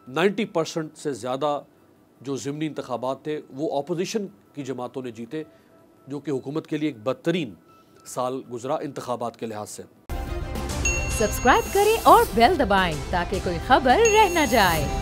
90% से ज़्यादा जो ज़िमनी इंतखाबात थे वो अपोजिशन की जमातों ने जीते, जो कि हुकूमत के लिए एक बदतरीन साल गुजरा इंतखाबात के लिहाज से। सब्सक्राइब करें और बेल दबाएं ताकि कोई खबर रह न जाए।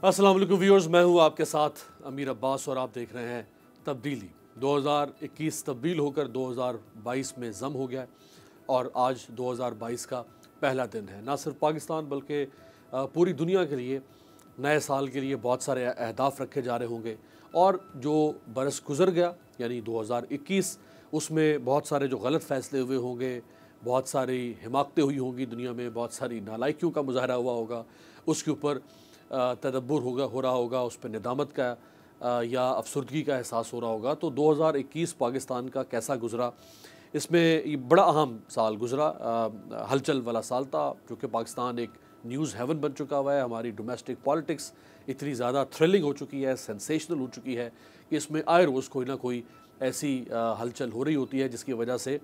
अस्सलाम वालेकुम व्यूअर्स, मैं हूं आपके साथ अमीर अब्बास और आप देख रहे हैं तब्दीली। 2021 तब्दील होकर 2022 में ज़म हो गया है और आज 2022 का पहला दिन है। ना सिर्फ पाकिस्तान बल्कि पूरी दुनिया के लिए नए साल के लिए बहुत सारे अहदाफ रखे जा रहे होंगे और जो बरस गुजर गया यानी 2021, उसमें बहुत सारे जो गलत फ़ैसले हुए होंगे, बहुत सारी हिमाकतें हुई होंगी दुनिया में, बहुत सारी नालायकियों का मुजाहरा हुआ होगा, उसके ऊपर तदब्बुर हो रहा होगा, उस पर निदामत का या अफसरदगी का एहसास हो रहा होगा। तो 2021 पाकिस्तान का कैसा गुजरा, इसमें ये बड़ा अहम साल गुजरा, हलचल वाला साल था, क्योंकि पाकिस्तान एक न्यूज़ हेवन बन चुका हुआ है। हमारी डोमेस्टिक पॉलिटिक्स इतनी ज़्यादा थ्रिलिंग हो चुकी है, सेंसेशनल हो चुकी है कि इसमें आए रोज़ कोई ना कोई ऐसी हलचल हो रही होती है जिसकी वजह से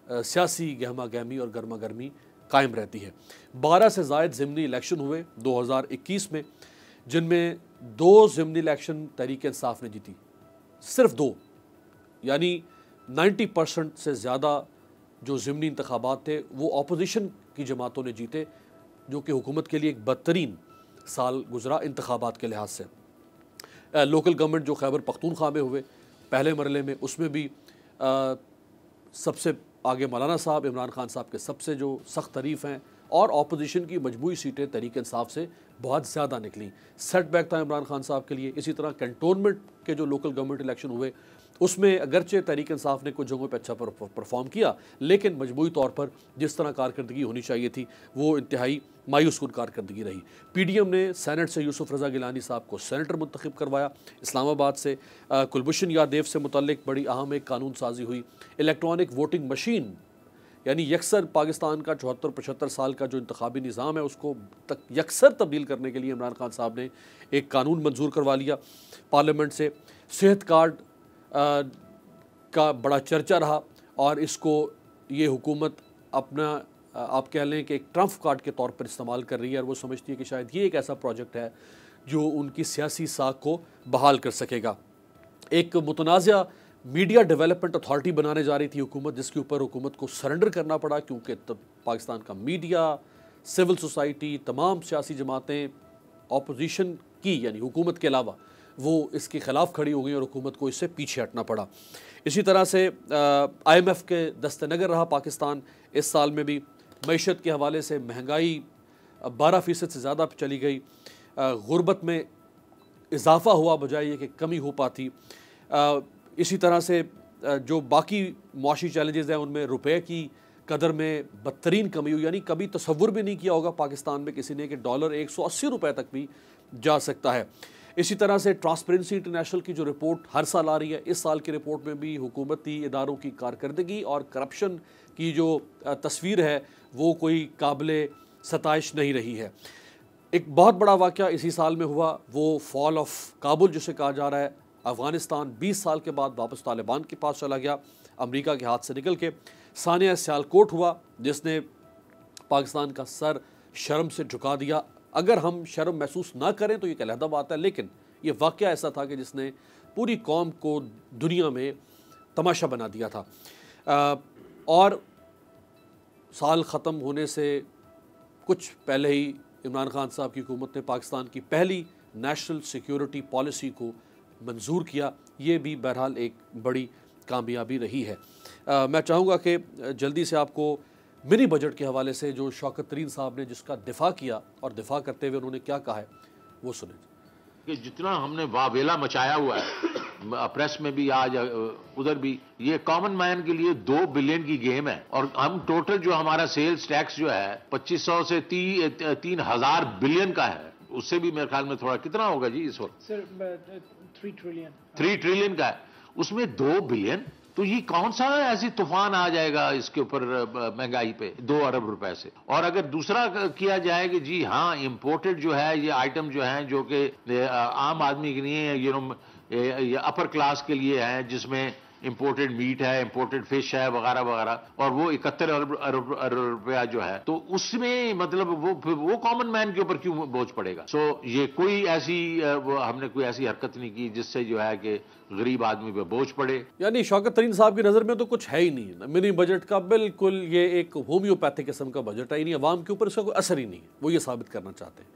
सियासी गहमा गहमी और गर्मा गर्मी कायम रहती है। 12 से ज़ायद ज़िमनी इलेक्शन हुए 2021 में, जिनमें 2 ज़िमनी इलेक्शन तहरीक इंसाफ ने जीती, सिर्फ 2, यानी 90% से ज़्यादा जो ज़िमनी इंतखाबात थे वो अपोजिशन की जमातों ने जीते, जो कि हुकूमत के लिए एक बदतरीन साल गुजरा इंतखाबात के लिहाज से। लोकल गवर्नमेंट जो खैबर पख्तूनख्वा में हुए पहले मरले में, उसमें भी सबसे आगे मौलाना साहब, इमरान खान साहब के सबसे जो सख्त तरीफ़ हैं, और अपोजिशन की मजमूई सीटें तहरीक इंसाफ से बहुत ज़्यादा निकली। सेटबैक था इमरान खान साहब के लिए। इसी तरह कैंटोनमेंट के जो लोकल गवर्नमेंट इलेक्शन हुए उसमें अगरचे तहरीक इंसाफ ने कुछ जगहों पर अच्छा परफॉर्म किया, लेकिन मजमूई तौर पर जिस तरह कारकर्दगी होनी चाहिए थी वो इंतहाई मायूस कुन कारकर्दगी रही। PDM ने सैनेट से यूसुफ रज़ा गिलानी साहब को सेनेटर मुंतखब करवाया। इस्लामाबाद से कुलभूषण यादव से मुतल्लिक बड़ी अहम एक कानून साजी हुई। इलेक्ट्रॉनिक वोटिंग मशीन यानी यकसर पाकिस्तान का 74-75 साल का जो इंतखाबी निज़ाम है उसको यकसर तब्दील करने के लिए इमरान खान साहब ने एक कानून मंजूर करवा लिया पार्लियामेंट से। सेहत कार्ड का बड़ा चर्चा रहा और इसको ये हुकूमत अपना आप कह लें कि एक ट्रम्प कार्ड के तौर पर इस्तेमाल कर रही है, और वो समझती है कि शायद ये एक ऐसा प्रोजेक्ट है जो उनकी सियासी साख को बहाल कर सकेगा। एक मुतनाज़ा मीडिया डेवलपमेंट अथॉरिटी बनाने जा रही थी हुकूमत, जिसके ऊपर हुकूमत को सरेंडर करना पड़ा, क्योंकि तब पाकिस्तान का मीडिया, सिविल सोसाइटी, तमाम सियासी जमातें अपोजिशन की यानी हुकूमत के अलावा वो इसके ख़िलाफ़ खड़ी हो गई और हुकूमत को इससे पीछे हटना पड़ा। इसी तरह से IMF के दस्तनगर रहा पाकिस्तान। इस साल में भी मईशत के हवाले से महंगाई 12% से ज़्यादा चली गई, गुर्बत में इजाफ़ा हुआ बजाय ये कि कमी हो पाती। इसी तरह से जो बाकी मुआशी चैलेंजेस हैं उनमें रुपए की कदर में बदतरीन कमी हुई, यानी कभी तसव्वुर भी नहीं किया होगा पाकिस्तान में किसी ने कि डॉलर 180 रुपए तक भी जा सकता है। इसी तरह से ट्रांसपेरेंसी इंटरनेशनल की जो रिपोर्ट हर साल आ रही है, इस साल की रिपोर्ट में भी हुकूमती इदारों की कारकर्दगी और करप्शन की जो तस्वीर है वो कोई काबिल सताइश नहीं रही है। एक बहुत बड़ा वाक़या इसी साल में हुआ, वो फॉल ऑफ काबुल जिसे कहा जा रहा है। अफ़गानिस्तान 20 साल के बाद वापस तालिबान के पास चला गया, अमेरिका के हाथ से निकल के। सानिया सियालकोट हुआ जिसने पाकिस्तान का सर शर्म से झुका दिया। अगर हम शर्म महसूस ना करें तो ये एक अलहदा बात है, लेकिन ये वाक़या ऐसा था कि जिसने पूरी कौम को दुनिया में तमाशा बना दिया था। और साल ख़त्म होने से कुछ पहले ही इमरान खान साहब की हुकूमत ने पाकिस्तान की पहली नेशनल सिक्योरिटी पॉलिसी को मंजूर किया। ये भी बहरहाल एक बड़ी कामयाबी रही है। मैं चाहूँगा कि जल्दी से आपको मिनी बजट के हवाले से जो शौकत तरीन साहब ने जिसका दिफा किया और दिफा करते हुए उन्होंने क्या कहा है वो सुने। कि जितना हमने वावेला मचाया हुआ है प्रेस में भी, आज उधर भी, ये कॉमन मैन के लिए 2 बिलियन की गेम है। और हम टोटल जो हमारा सेल्स टैक्स जो है 2500 से 3000 बिलियन का है, उससे भी मेरे ख्याल में थोड़ा कितना होगा जी इस वक्त? सर 3 ट्रिलियन 3 ट्रिलियन का है। उसमें 2 बिलियन तो ये कौन सा ऐसी तूफान आ जाएगा इसके ऊपर महंगाई पे 2 अरब रुपए से। और अगर दूसरा किया जाए कि जी हाँ इंपोर्टेड जो है ये आइटम जो है जो कि आम आदमी के लिए ये अपर क्लास के लिए है, जिसमें इंपोर्टेड मीट है, इंपोर्टेड फिश है वगैरह वगैरह, और वो 71 अरब रुपया जो है, तो उसमें मतलब वो कॉमन मैन के ऊपर क्यों बोझ पड़ेगा। ये कोई ऐसी हमने कोई ऐसी हरकत नहीं की जिससे जो है कि गरीब आदमी पे बोझ पड़े। यानी शौकत तरीन साहब की नज़र में तो कुछ है ही नहीं, मिनी बजट का बिल्कुल ये एक होम्योपैथिक किस्म का बजट है ही नहीं, अवाम के ऊपर इसका कोई असर ही नहीं है, वो ये साबित करना चाहते हैं।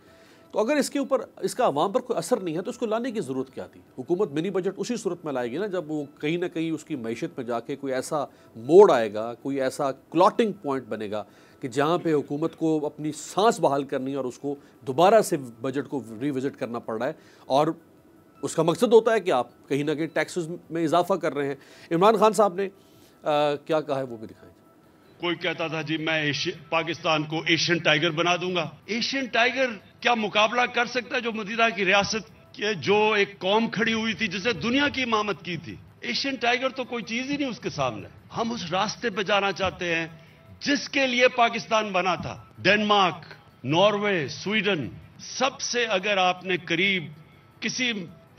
तो अगर इसके ऊपर इसका अवाम पर कोई असर नहीं है तो इसको लाने की ज़रूरत क्या थी। हुकूमत मिनी बजट उसी सूरत में लाएगी ना जब वो कहीं ना कहीं उसकी मैशत में जाके कोई ऐसा मोड़ आएगा, कोई ऐसा क्लॉटिंग पॉइंट बनेगा कि जहाँ पे हुकूमत को अपनी सांस बहाल करनी है और उसको दोबारा से बजट को रिविजिट करना पड़ रहा है, और उसका मकसद होता है कि आप कहीं ना कहीं टैक्सेस में इजाफा कर रहे हैं। इमरान खान साहब ने क्या कहा है वो भी दिखाएं। कोई कहता था जी मैं पाकिस्तान को एशियन टाइगर बना दूंगा। एशियन टाइगर क्या मुकाबला कर सकता है जो मदीना की रियासत के जो एक कौम खड़ी हुई थी जिसे दुनिया की इमामत की थी। एशियन टाइगर तो कोई चीज ही नहीं उसके सामने। हम उस रास्ते पे जाना चाहते हैं जिसके लिए पाकिस्तान बना था। डेनमार्क, नॉर्वे, स्वीडन, सबसे अगर आपने करीब किसी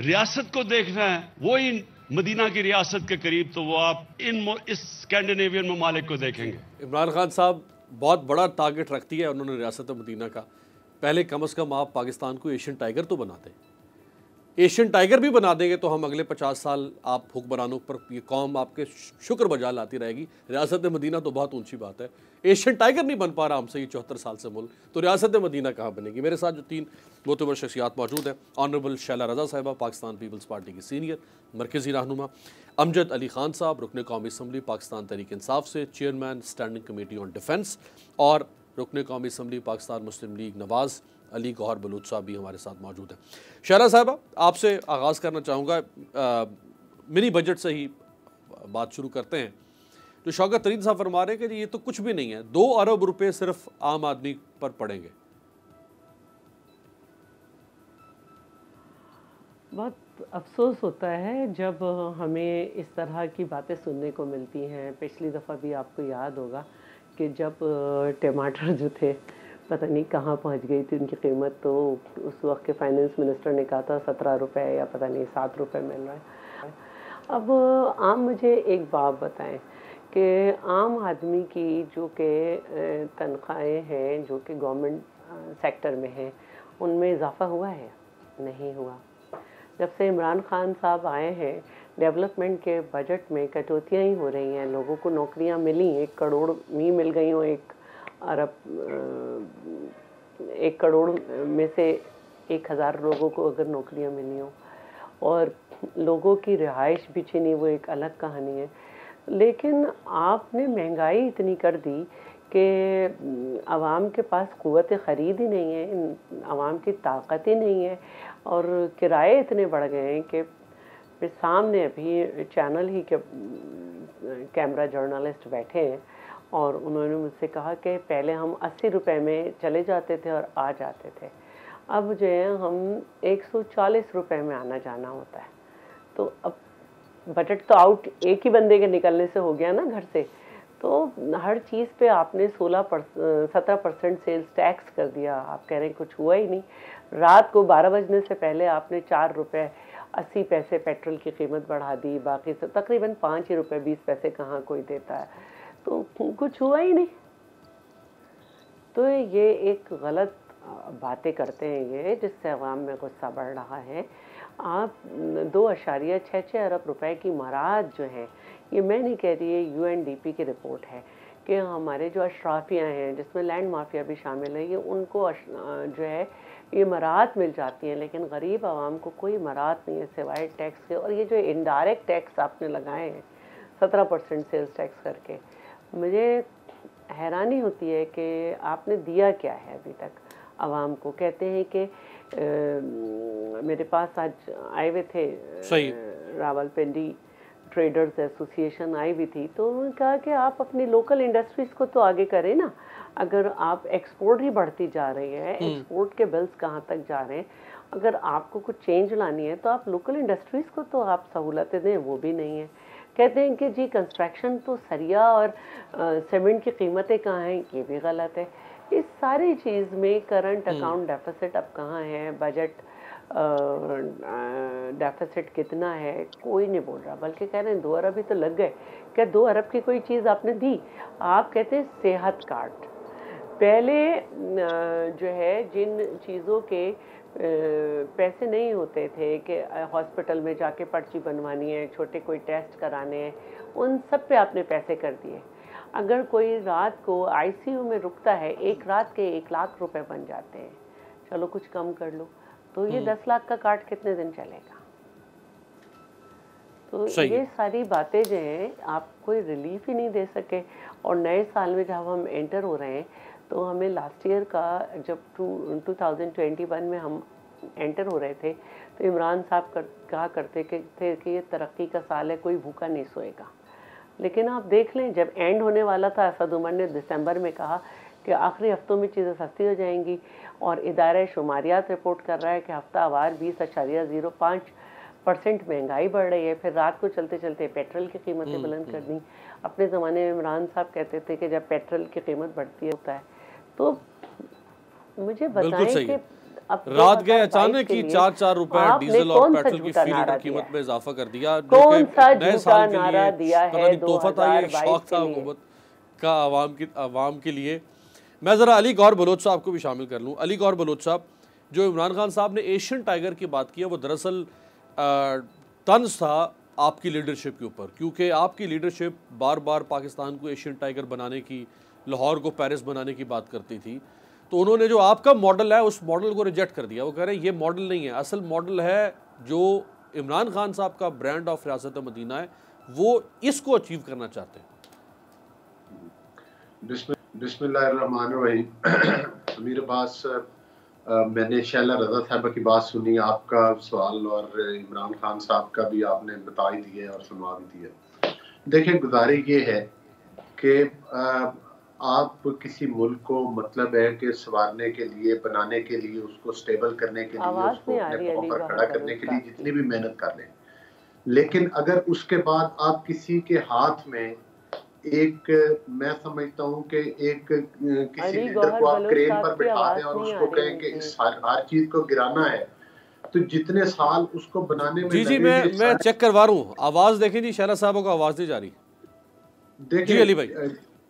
रियासत को देखना है वो इन मदीना की रियासत के करीब, तो वो आप इस स्कैंडिनेवियन ममालिक को देखेंगे। इमरान खान साहब बहुत बड़ा टारगेट रखती है उन्होंने रियासत मदीना का। पहले कम से कम आप पाकिस्तान को एशियन टाइगर तो बनाते, एशियन टाइगर भी बना देंगे तो हम अगले 50 साल आप हुक्मरानों पर ये कौम आपके शुक्र बजा लाती रहेगी। रियासत मदीना तो बहुत ऊंची बात है, एशियन टाइगर नहीं बन पा रहा हमसे ये 74 साल से मुल्क, तो रियासत मदीना कहाँ बनेगी। मेरे साथ जो 3 मोतबर शख्सियात मौजूद हैं, ऑनरेबल शैला रज़ा साहिबा पाकिस्तान पीपल्स पार्टी की सीनियर मरकज़ी रहनुमा, अमजद अली खान साहब रुकन कौमी असम्बली पाकिस्तान तहरीक इंसाफ से chairman standing committee on defence, और रुकन कौमी असम्बली पाकिस्तान मुस्लिम लीग नवाज़ अली गौहर बलूच साहब भी हमारे साथ मौजूद हैं। शहरा साहबा आपसे आगाज़ करना चाहूँगा, मिनी बजट से ही बात शुरू करते हैं। जो शौकत तरीन साहब फरमा रहे हैं कि ये तो कुछ भी नहीं है, 2 अरब रुपए सिर्फ आम आदमी पर पड़ेंगे। बहुत अफसोस होता है जब हमें इस तरह की बातें सुनने को मिलती हैं। पिछली दफ़ा भी आपको याद होगा कि जब टमाटर जो थे पता नहीं कहाँ पहुँच गई थी उनकी कीमत, तो उस वक्त के फाइनेंस मिनिस्टर ने कहा था 17 रुपये या पता नहीं 7 रुपये मिल रहा है। अब आप मुझे एक बात बताएं कि आम आदमी की जो कि तनख्वाहें हैं जो कि गवर्नमेंट सेक्टर में हैं उनमें इजाफ़ा हुआ है? नहीं हुआ। जब से इमरान खान साहब आए हैं डेवलपमेंट के बजट में कटौतियाँ ही हो रही हैं। लोगों को नौकरियाँ मिली, 1 करोड़ नहीं मिल गई हो, 1 करोड़ में से 1000 लोगों को अगर नौकरियां मिली हो और लोगों की रिहाइश भी छीनी, वो एक अलग कहानी है। लेकिन आपने महंगाई इतनी कर दी कि आवाम के पास क़ुव्वत ख़रीद ही नहीं है, आवाम की ताकत ही नहीं है, और किराए इतने बढ़ गए हैं कि सामने अभी चैनल ही के कैमरा जर्नलिस्ट बैठे हैं और उन्होंने मुझसे कहा कि पहले हम 80 रुपए में चले जाते थे और आ जाते थे, अब जो है हम 140 रुपए में आना जाना होता है। तो अब बजट तो आउट एक ही बंदे के निकलने से हो गया ना घर से, तो हर चीज़ पे आपने 17% सेल्स टैक्स कर दिया। आप कह रहे हैं कुछ हुआ ही नहीं। रात को 12 बजने से पहले आपने 4 रुपये 80 पैसे पेट्रोल की कीमत बढ़ा दी, बाकी से तकरीबन 5 रुपये 20 पैसे कहाँ कोई देता है, तो कुछ हुआ ही नहीं। तो ये एक गलत बातें करते हैं ये, जिससे अवाम में गुस्सा बढ़ रहा है। आप 2.66 अरब रुपए की मराद जो है, ये मैं नहीं कह रही है, UNDP की रिपोर्ट है कि हमारे जो अशराफियाँ हैं जिसमें लैंड माफिया भी शामिल है, ये उनको जो है ये मराहत मिल जाती हैं, लेकिन गरीब आवाम को कोई मराहत नहीं है सिवाय टैक्स के। और ये जो इनडायरेक्ट टैक्स आपने लगाए हैं 17% सेल्स टैक्स करके, मुझे हैरानी होती है कि आपने दिया क्या है अभी तक आवाम को। कहते हैं कि मेरे पास आज आए हुए थे रावलपिंडी ट्रेडर्स एसोसिएशन आई हुई थी, तो उन्होंने कहा कि आप अपनी लोकल इंडस्ट्रीज़ को तो आगे करें ना। अगर आप एक्सपोर्ट ही बढ़ती जा रही है, एक्सपोर्ट के बिल्स कहाँ तक जा रहे हैं, अगर आपको कुछ चेंज लानी है तो आप लोकल इंडस्ट्रीज़ को तो आप सहूलतें दें, वो भी नहीं है। कहते हैं कि जी कंस्ट्रक्शन तो सरिया और सीमेंट की कीमतें कहाँ हैं, ये भी गलत है। इस सारी चीज़ में करंट अकाउंट डेफिसिट अब कहाँ है, बजट डेफिसिट कितना है, कोई नहीं बोल रहा, बल्कि कह रहे हैं 2 अरब ही तो लग गए। क्या 2 अरब की कोई चीज़ आपने दी? आप कहते हैं सेहत कार्ड। पहले जो है जिन चीज़ों के पैसे नहीं होते थे कि हॉस्पिटल में जाके पर्ची बनवानी है, छोटे कोई टेस्ट कराने हैं, उन सब पे आपने पैसे कर दिए। अगर कोई रात को आईसीयू में रुकता है, एक रात के 1 लाख रुपए बन जाते हैं, चलो कुछ कम कर लो, तो ये 10 लाख का कार्ड कितने दिन चलेगा? तो ये सारी बातें जो हैं आप कोई रिलीफ ही नहीं दे सके। और नए साल में जब हम एंटर हो रहे हैं तो हमें लास्ट ईयर का जब 2021 में हम एंटर हो रहे थे तो इमरान साहब कहा करते थे कि ये तरक्की का साल है, कोई भूखा नहीं सोएगा। लेकिन आप देख लें, जब एंड होने वाला था, असद उमर ने दिसंबर में कहा कि आखिरी हफ्तों में चीज़ें सस्ती हो जाएंगी, और इदारा शुमारियात रिपोर्ट कर रहा है कि हफ्तावार 20.05% महंगाई बढ़ रही है। फिर रात को चलते चलते पेट्रोल की कीमतें बुलंद कर दी। अपने ज़माने में इमरान साहब कहते थे कि जब पेट्रोल की कीमत बढ़ती है होता है। तो मुझे बताएं कि अब रात गए अचानक ही 4-4 रुपए डीजल और पेट्रोल की फीडर कीमत में इजाफा कर दिया। कौन सा झूठा नारा दिया है? तोहफा था, ये शौक था हुकूमत का आवाम के लिए। मैं ज़रा अली गौर बलोच साहब को भी शामिल कर लूँ। अली गौर बलोच साहब, जो इमरान खान साहब ने एशियन टाइगर की बात की है, वो दरअसल तंज था आपकी लीडरशिप के ऊपर, क्योंकि आपकी लीडरशिप बार बार पाकिस्तान को एशियन टाइगर बनाने की, लाहौर को पेरिस बनाने की बात करती थी। तो उन्होंने जो आपका मॉडल है उस मॉडल को रिजेक्ट कर दिया। वो कह रहे हैं ये मॉडल नहीं है, असल मॉडल है जो इमरान खान साहब का ब्रांड ऑफ रियासत मदीना है, वो इसको अचीव करना चाहते हैं। बिस्मिल्लाहिर्रहमानिर्रहीम। अमीर अब्बास, मैंने शैला रज़ा साहबा की बात सुनी, आपका सवाल और इमरान खान साहब का भी आपने बता ही दिए और सुनवा भी दिए। देखिए, गुजारिश ये है कि आप किसी मुल्क को मतलब है कि संवारने के लिए, बनाने के लिए, उसको स्टेबल करने के लिए, उसको अपने पांव पर खड़ा करने के लिए जितनी भी मेहनत कर लें, लेकिन अगर उसके बाद आप किसी के हाथ में एक, मैं समझता हूँ कि एक किसी लीडर को आप क्रेन पर बिठा दें और उसको कहें कि इस हर चीज को गिराना है, तो जितने साल उसको बनाने में जी मैं चेक करवा रहा हूँ, आवाज देखें जी, शहरा साहब को आवाज नहीं जा रही। देखिए अली भाई,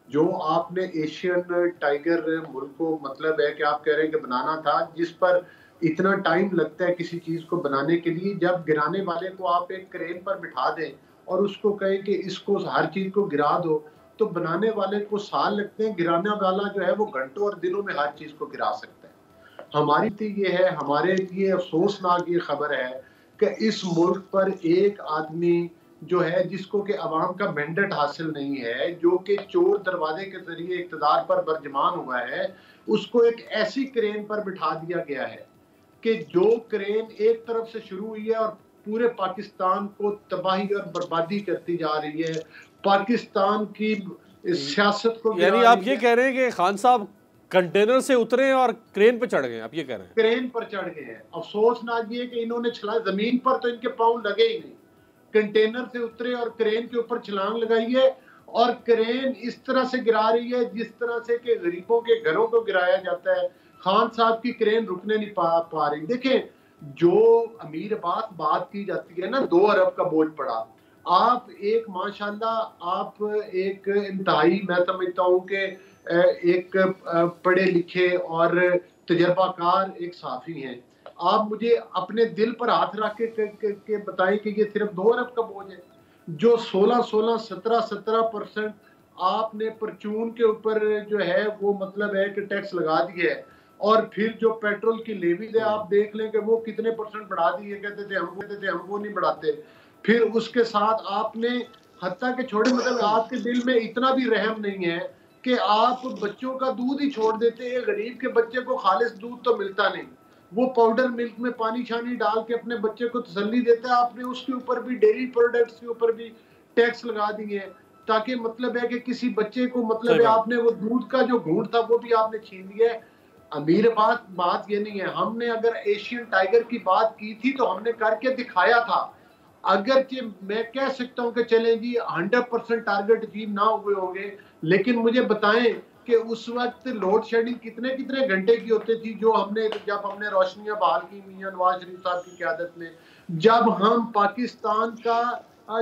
जो आपने एशियन टाइगर मुल्क को मतलब है कि आप कह रहे हैं कि बनाना था, जिस पर इतना टाइम लगता है किसी चीज को बनाने के लिए, जब गिराने वाले को आप एक क्रेन पर बिठा दें और उसको कहें कि इसको हर चीज को गिरा दो, तो बनाने वाले को साल लगते हैं, गिराने वाला जो है वो घंटों और दिनों में हर चीज को गिरा सकता है। हमारी तो ये है, हमारे लिए अफसोसनाक ये खबर है कि इस मुल्क पर एक आदमी जो है जिसको कि अवाम का मैंडेट हासिल नहीं है, जो कि चोर दरवाजे के जरिए इक़्तिदार पर बरजमान हुआ है, उसको एक ऐसी क्रेन पर बिठा दिया गया है कि जो क्रेन एक तरफ से शुरू हुई है और पूरे पाकिस्तान को तबाही और बर्बादी करती जा रही है, पाकिस्तान की सियासत को। यानी आप ये कह रहे हैं कि खान साहब कंटेनर से उतरे और क्रेन पे चढ़ गए, आप ये कह रहे हैं? क्रेन पर चढ़ गए हैं। अफसोसनाक ये कि इन्होंने जमीन पर तो इनके पाँव लगे ही नहीं, कंटेनर से उतरे और क्रेन के ऊपर छलांग लगाई है, और क्रेन इस तरह से गिरा रही है जिस तरह से कि गरीबों के घरों को गिराया जाता है। खान साहब की क्रेन रुकने नहीं पा रही। देखें, जो अमीर अब्बास बात की जाती है ना, 2 अरब का बोझ पड़ा, आप एक माशाल्लाह आप एक इंतहाई, मैं समझता हूँ कि एक पढ़े लिखे और तजर्बाकार एक साफी हैं। आप मुझे अपने दिल पर हाथ रख के बताएं कि ये सिर्फ 2 अरब का बोझ है, जो 16, 17% आपने परचून के ऊपर जो है वो मतलब है कि टैक्स लगा दिया है, और फिर जो पेट्रोल की लेवीज है आप देख लें कि वो कितने परसेंट बढ़ा दी है। कहते थे हम वो नहीं बढ़ाते। फिर उसके साथ आपने हत्ता के छोड़े, मतलब आपके दिल में इतना भी रहम नहीं है कि आप बच्चों का दूध ही छोड़ देते हैं। गरीब के बच्चे को खालिस दूध तो मिलता नहीं, वो पाउडर मिल्क में पानी छानी डाल के अपने बच्चे को तसल्ली देता है। आपने उसके ऊपर भी, डेयरी प्रोडक्ट्स के ऊपर भी टैक्स लगा दिए हैं, ताकि मतलब है कि किसी बच्चे को मतलब है आपने वो दूध का जो घूंट था वो भी आपने छीन लिया है। अमीर बात ये नहीं है। हमने अगर एशियन टाइगर की बात की थी तो हमने करके दिखाया था। अगर कि मैं कह सकता हूं कि चलें जी 100% टारगेट अचीव ना हुए होंगे, लेकिन मुझे बताएं कि उस वक्त लोड शेडिंग कितने कितने घंटे की होती थी जो जब हमने रोशनियां बहाल की मियां नवाज शरीफ साहब की क़यादत में, जब हम पाकिस्तान का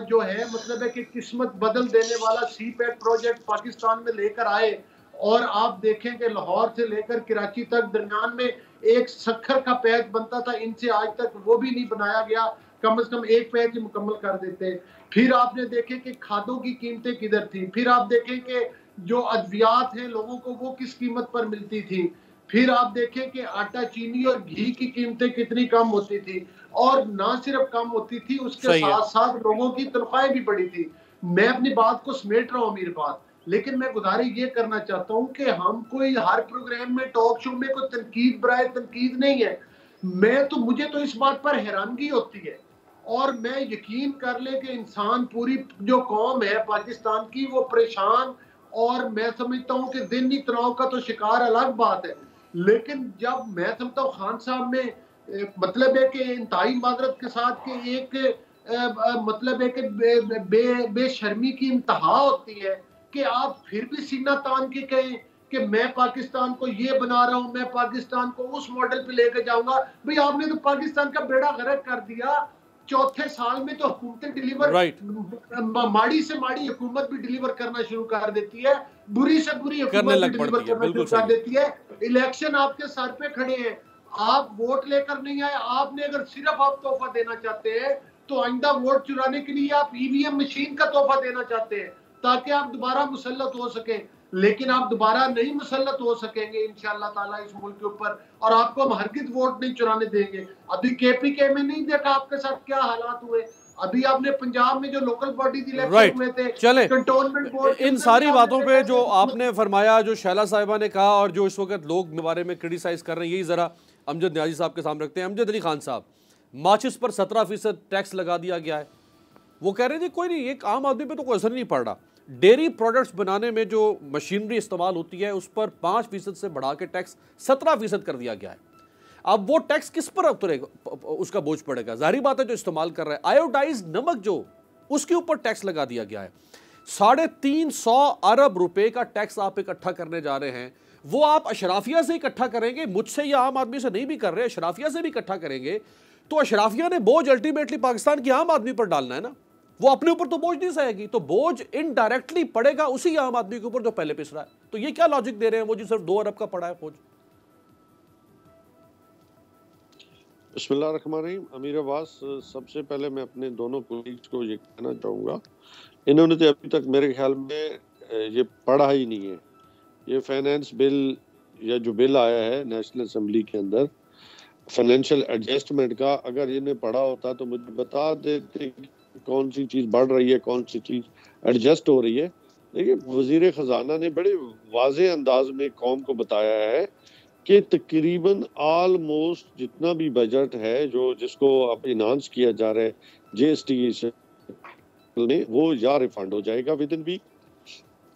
जो है मतलब है कि किस्मत बदल देने वाला सी पैक प्रोजेक्ट पाकिस्तान में लेकर आए, और आप देखें कि लाहौर से लेकर कराची तक दरमियान में एक सखर का पैच बनता था, इनसे आज तक वो भी नहीं बनाया गया, कम से कम एक पैच ही मुकम्मल कर देते। फिर आपने देखे कि खादों की कीमतें किधर थी, फिर आप देखें कि जो अद्वियात हैं लोगों को वो किस कीमत पर मिलती थी, फिर आप देखें कि आटा, चीनी और घी की कीमतें कितनी कम होती थी, और ना सिर्फ कम होती थी, उसके साथ साथ लोगों की तनख्वाहें भी बढ़ी थी। मैं अपनी बात को समेट रहा हूँ अमीर बात, लेकिन मैं गुजारिश ये करना चाहता हूँ कि हम कोई हर प्रोग्राम में टॉक शो में कोई तनकीद बराए तनकीद नहीं है। मुझे तो इस बात पर हैरानगी होती है, और मैं यकीन कर ले कि इंसान पूरी जो कौम है पाकिस्तान की वो परेशान, और मैं समझता हूँ कि ज़हनी तनाव का तो शिकार अलग बात है, लेकिन जब मैं समझता हूँ खान साहब में मतलब है कि इंतहाई माजरत के साथ कि एक मतलब है कि बेशर्मी की इंतहा होती है कि आप फिर भी सीना तान के कहें कि मैं पाकिस्तान को ये बना रहा हूं, मैं पाकिस्तान को उस मॉडल पे लेकर जाऊंगा। भाई आपने तो पाकिस्तान का बेड़ा गर्क कर दिया, चौथे साल में तो हुकूमतें डिलीवर माड़ी से माड़ी हुकूमत भी डिलीवर करना शुरू कर देती है, बुरी से बुरी हुकूमत भी डिलीवर करना शुरू कर देती है। इलेक्शन आपके सर पे खड़े हैं, आप वोट लेकर नहीं आए, आपने अगर सिर्फ आप तोहफा देना चाहते हैं तो आइंदा वोट चुराने के लिए आप ईवीएम मशीन का तोहफा देना चाहते हैं ताकि आप दोबारा मुसल्लत हो सके, लेकिन आप दोबारा नहीं मुसल्लत हो सकेंगे इंशाअल्लाह ताला इस मुल्क के ऊपर, और आपको हम हरगिज़ वोट नहीं चुराने देंगे। अभी केपीके में नहीं देखा आपके साथ क्या हालात हुए, अभी आपने पंजाब में जो लोकल बॉडी इलेक्शन हुए थे, चले कंटोनमेंट बोर्ड, इन सारी बातों पे जो आपने फरमाया, जो शैला साहिबा ने कहा, और जो इस वक्त लोग बारे में क्रिटिसाइज कर रहे हैं, यही जरा अमजद न्याजी साहब के सामने रखते हैं। अमजद अली खान साहब, माचिस पर 17% टैक्स लगा दिया गया है, वो कह रहे थे कोई नहीं, एक आम आदमी पे तो कोई असर नहीं पड़ रहा। डेयरी प्रोडक्ट्स बनाने में जो मशीनरी इस्तेमाल होती है उस पर 5% से बढ़ा के टैक्स 17% कर दिया गया है। अब वो टैक्स किस पर उतरेगा, उसका बोझ पड़ेगा? जाहिर बात है जो इस्तेमाल कर रहा है। आयोडाइज नमक जो, उसके ऊपर टैक्स लगा दिया गया है। 350 अरब रुपए का टैक्स आप इकट्ठा करने जा रहे हैं, वो आप अशराफिया से इकट्ठा करेंगे, मुझसे या आम आदमी से नहीं भी कर रहे, अशराफिया से भी इकट्ठा करेंगे, तो अशराफिया ने बोझ अल्टीमेटली पाकिस्तान के आम आदमी पर डालना है ना, वो अपने ऊपर तो बोझ नहीं सहेगी, तो बोझ इनडायरेक्टली पड़ेगा उसी आम आदमी के ऊपर जो पहले पिस रहा है। तो ये क्या लॉजिक दे रहे हैं वो जी सिर्फ 2 अरब का पड़ा है बोझ? बिस्मिल्लाहिर्रहमानिर्रहीम। अमीर अब्बास, सबसे पहले मैं अपने दोनों कोलीग्स को ये कहना चाहूँगा, इन्होंने तो अभी तक मेरे ख्याल में ये पढ़ा ही नहीं है। ये फाइनेंस बिल या जो बिल आया है नेशनल असेंबली के अंदर फाइनेंशियल एडजस्टमेंट का, अगर इन्हें पढ़ा होता तो मुझे बता देते कौन सी चीज़ बढ़ रही है, कौन सी चीज़ एडजस्ट हो रही है। देखिए, वज़ीर ख़जाना ने बड़े वाज़ेह अंदाज में कौम को बताया है कि तकरीबन ऑलमोस्ट जितना भी बजट है जो जिसको अब इन्हांस किया जा रहा है जीएसटी में, वो या रिफंड हो जाएगा विद इन वीक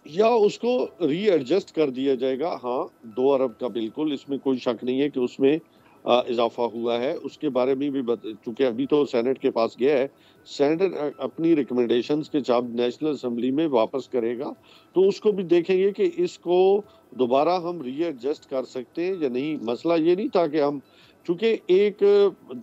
या उसको रीएडजस्ट कर दिया जाएगा। हाँ, 2 अरब का बिल्कुल, इसमें कोई शक नहीं है कि उसमें इजाफा हुआ है। उसके बारे में भी चूंकि अभी तो सेनेट के पास गया है, सेनेट अपनी रिकमेंडेशंस के जब नेशनल असेंबली में वापस करेगा तो उसको भी देखेंगे कि इसको दोबारा हम रीएडजस्ट कर सकते हैं या नहीं। मसला ये नहीं था कि हम, चूंकि एक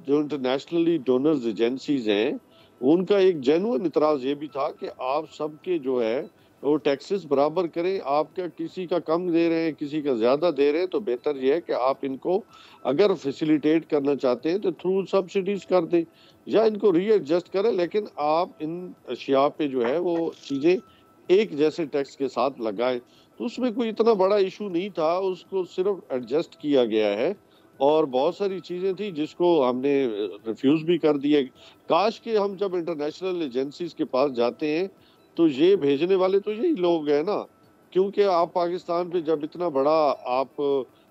जो इंटरनेशनली डोनर्स एजेंसीज हैं उनका एक जेन्युइन इतराज़ ये भी था कि आप सबके जो है वो टैक्सेस बराबर करें। आपका किसी का कम दे रहे हैं, किसी का ज़्यादा दे रहे हैं, तो बेहतर ये है कि आप इनको अगर फैसिलिटेट करना चाहते हैं तो थ्रू सब्सिडीज कर दें या इनको रीएडजस्ट करें, लेकिन आप इन अशिया पे जो है वो चीज़ें एक जैसे टैक्स के साथ लगाएं। तो उसमें कोई इतना बड़ा इशू नहीं था, उसको सिर्फ एडजस्ट किया गया है। और बहुत सारी चीज़ें थी जिसको हमने रिफ्यूज़ भी कर दिए। काश के हम जब इंटरनेशनल एजेंसीज के पास जाते हैं तो ये भेजने वाले तो यही लोग हैं ना, क्योंकि आप पाकिस्तान पे जब इतना बड़ा आप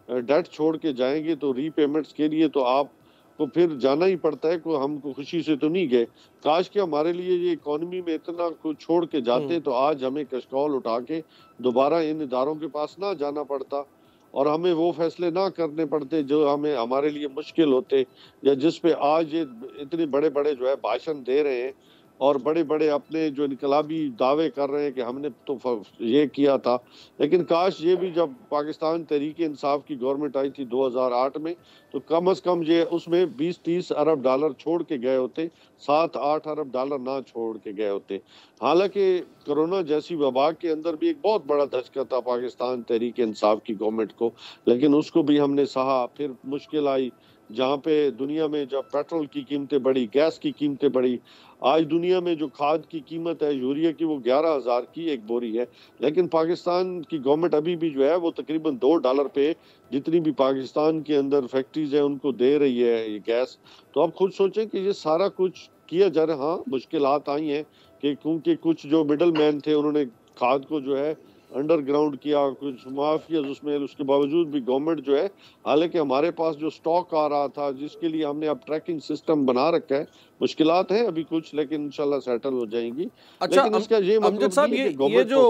डेट छोड़ के जाएंगे तो रीपेमेंट्स के लिए तो आपको फिर जाना ही पड़ता है। को हमको खुशी से तो नहीं गए। काश कि हमारे लिए ये इकोनॉमी में इतना कुछ छोड़ के जाते तो आज हमें कशकौल उठा के दोबारा इन इदारों के पास ना जाना पड़ता। और हमें वो फैसले ना करने पड़ते जो हमें हमारे लिए मुश्किल होते, या जिस पे आज ये इतने बड़े बड़े जो है भाषण दे रहे हैं और बड़े बड़े अपने जो इनकलाबी दावे कर रहे हैं कि हमने तो ये किया था। लेकिन काश ये भी, जब पाकिस्तान तहरीक इंसाफ की गवर्नमेंट आई थी 2008 में, तो कम से कम ये उसमें 20-30 अरब डॉलर छोड़ के गए होते, 7-8 अरब डॉलर ना छोड़ के गए होते। हालांकि कोरोना जैसी वबा के अंदर भी एक बहुत बड़ा धचका था पाकिस्तान तहरीक इंसाफ की गवर्नमेंट को, लेकिन उसको भी हमने सहा। फिर मुश्किल आई जहाँ पे दुनिया में जब पेट्रोल की कीमतें बढ़ी, गैस की कीमतें बढ़ी, आज दुनिया में जो खाद की कीमत है यूरिया की वो 11,000 की एक बोरी है, लेकिन पाकिस्तान की गवर्नमेंट अभी भी जो है वो तकरीबन $2 पे जितनी भी पाकिस्तान के अंदर फैक्ट्रीज है उनको दे रही है ये गैस। तो आप खुद सोचें कि ये सारा कुछ किया जा रहा। हाँ, मुश्किलात आई हैं कि क्योंकि कुछ जो मिडल मैन थे उन्होंने खाद को जो है अंडरग्राउंड किया, कुछ माफिया उसमें, उसके बावजूद भी गवर्नमेंट जो है, हालांकि हमारे पास जो स्टॉक आ रहा था जिसके लिए हमने अब ट्रैकिंग सिस्टम बना रखा है, मुश्किलात हैं अभी कुछ, लेकिन इंशाल्लाह सेटल हो जाएंगी। अच्छा, लेकिन इसका ये मतलब साहब, ये जो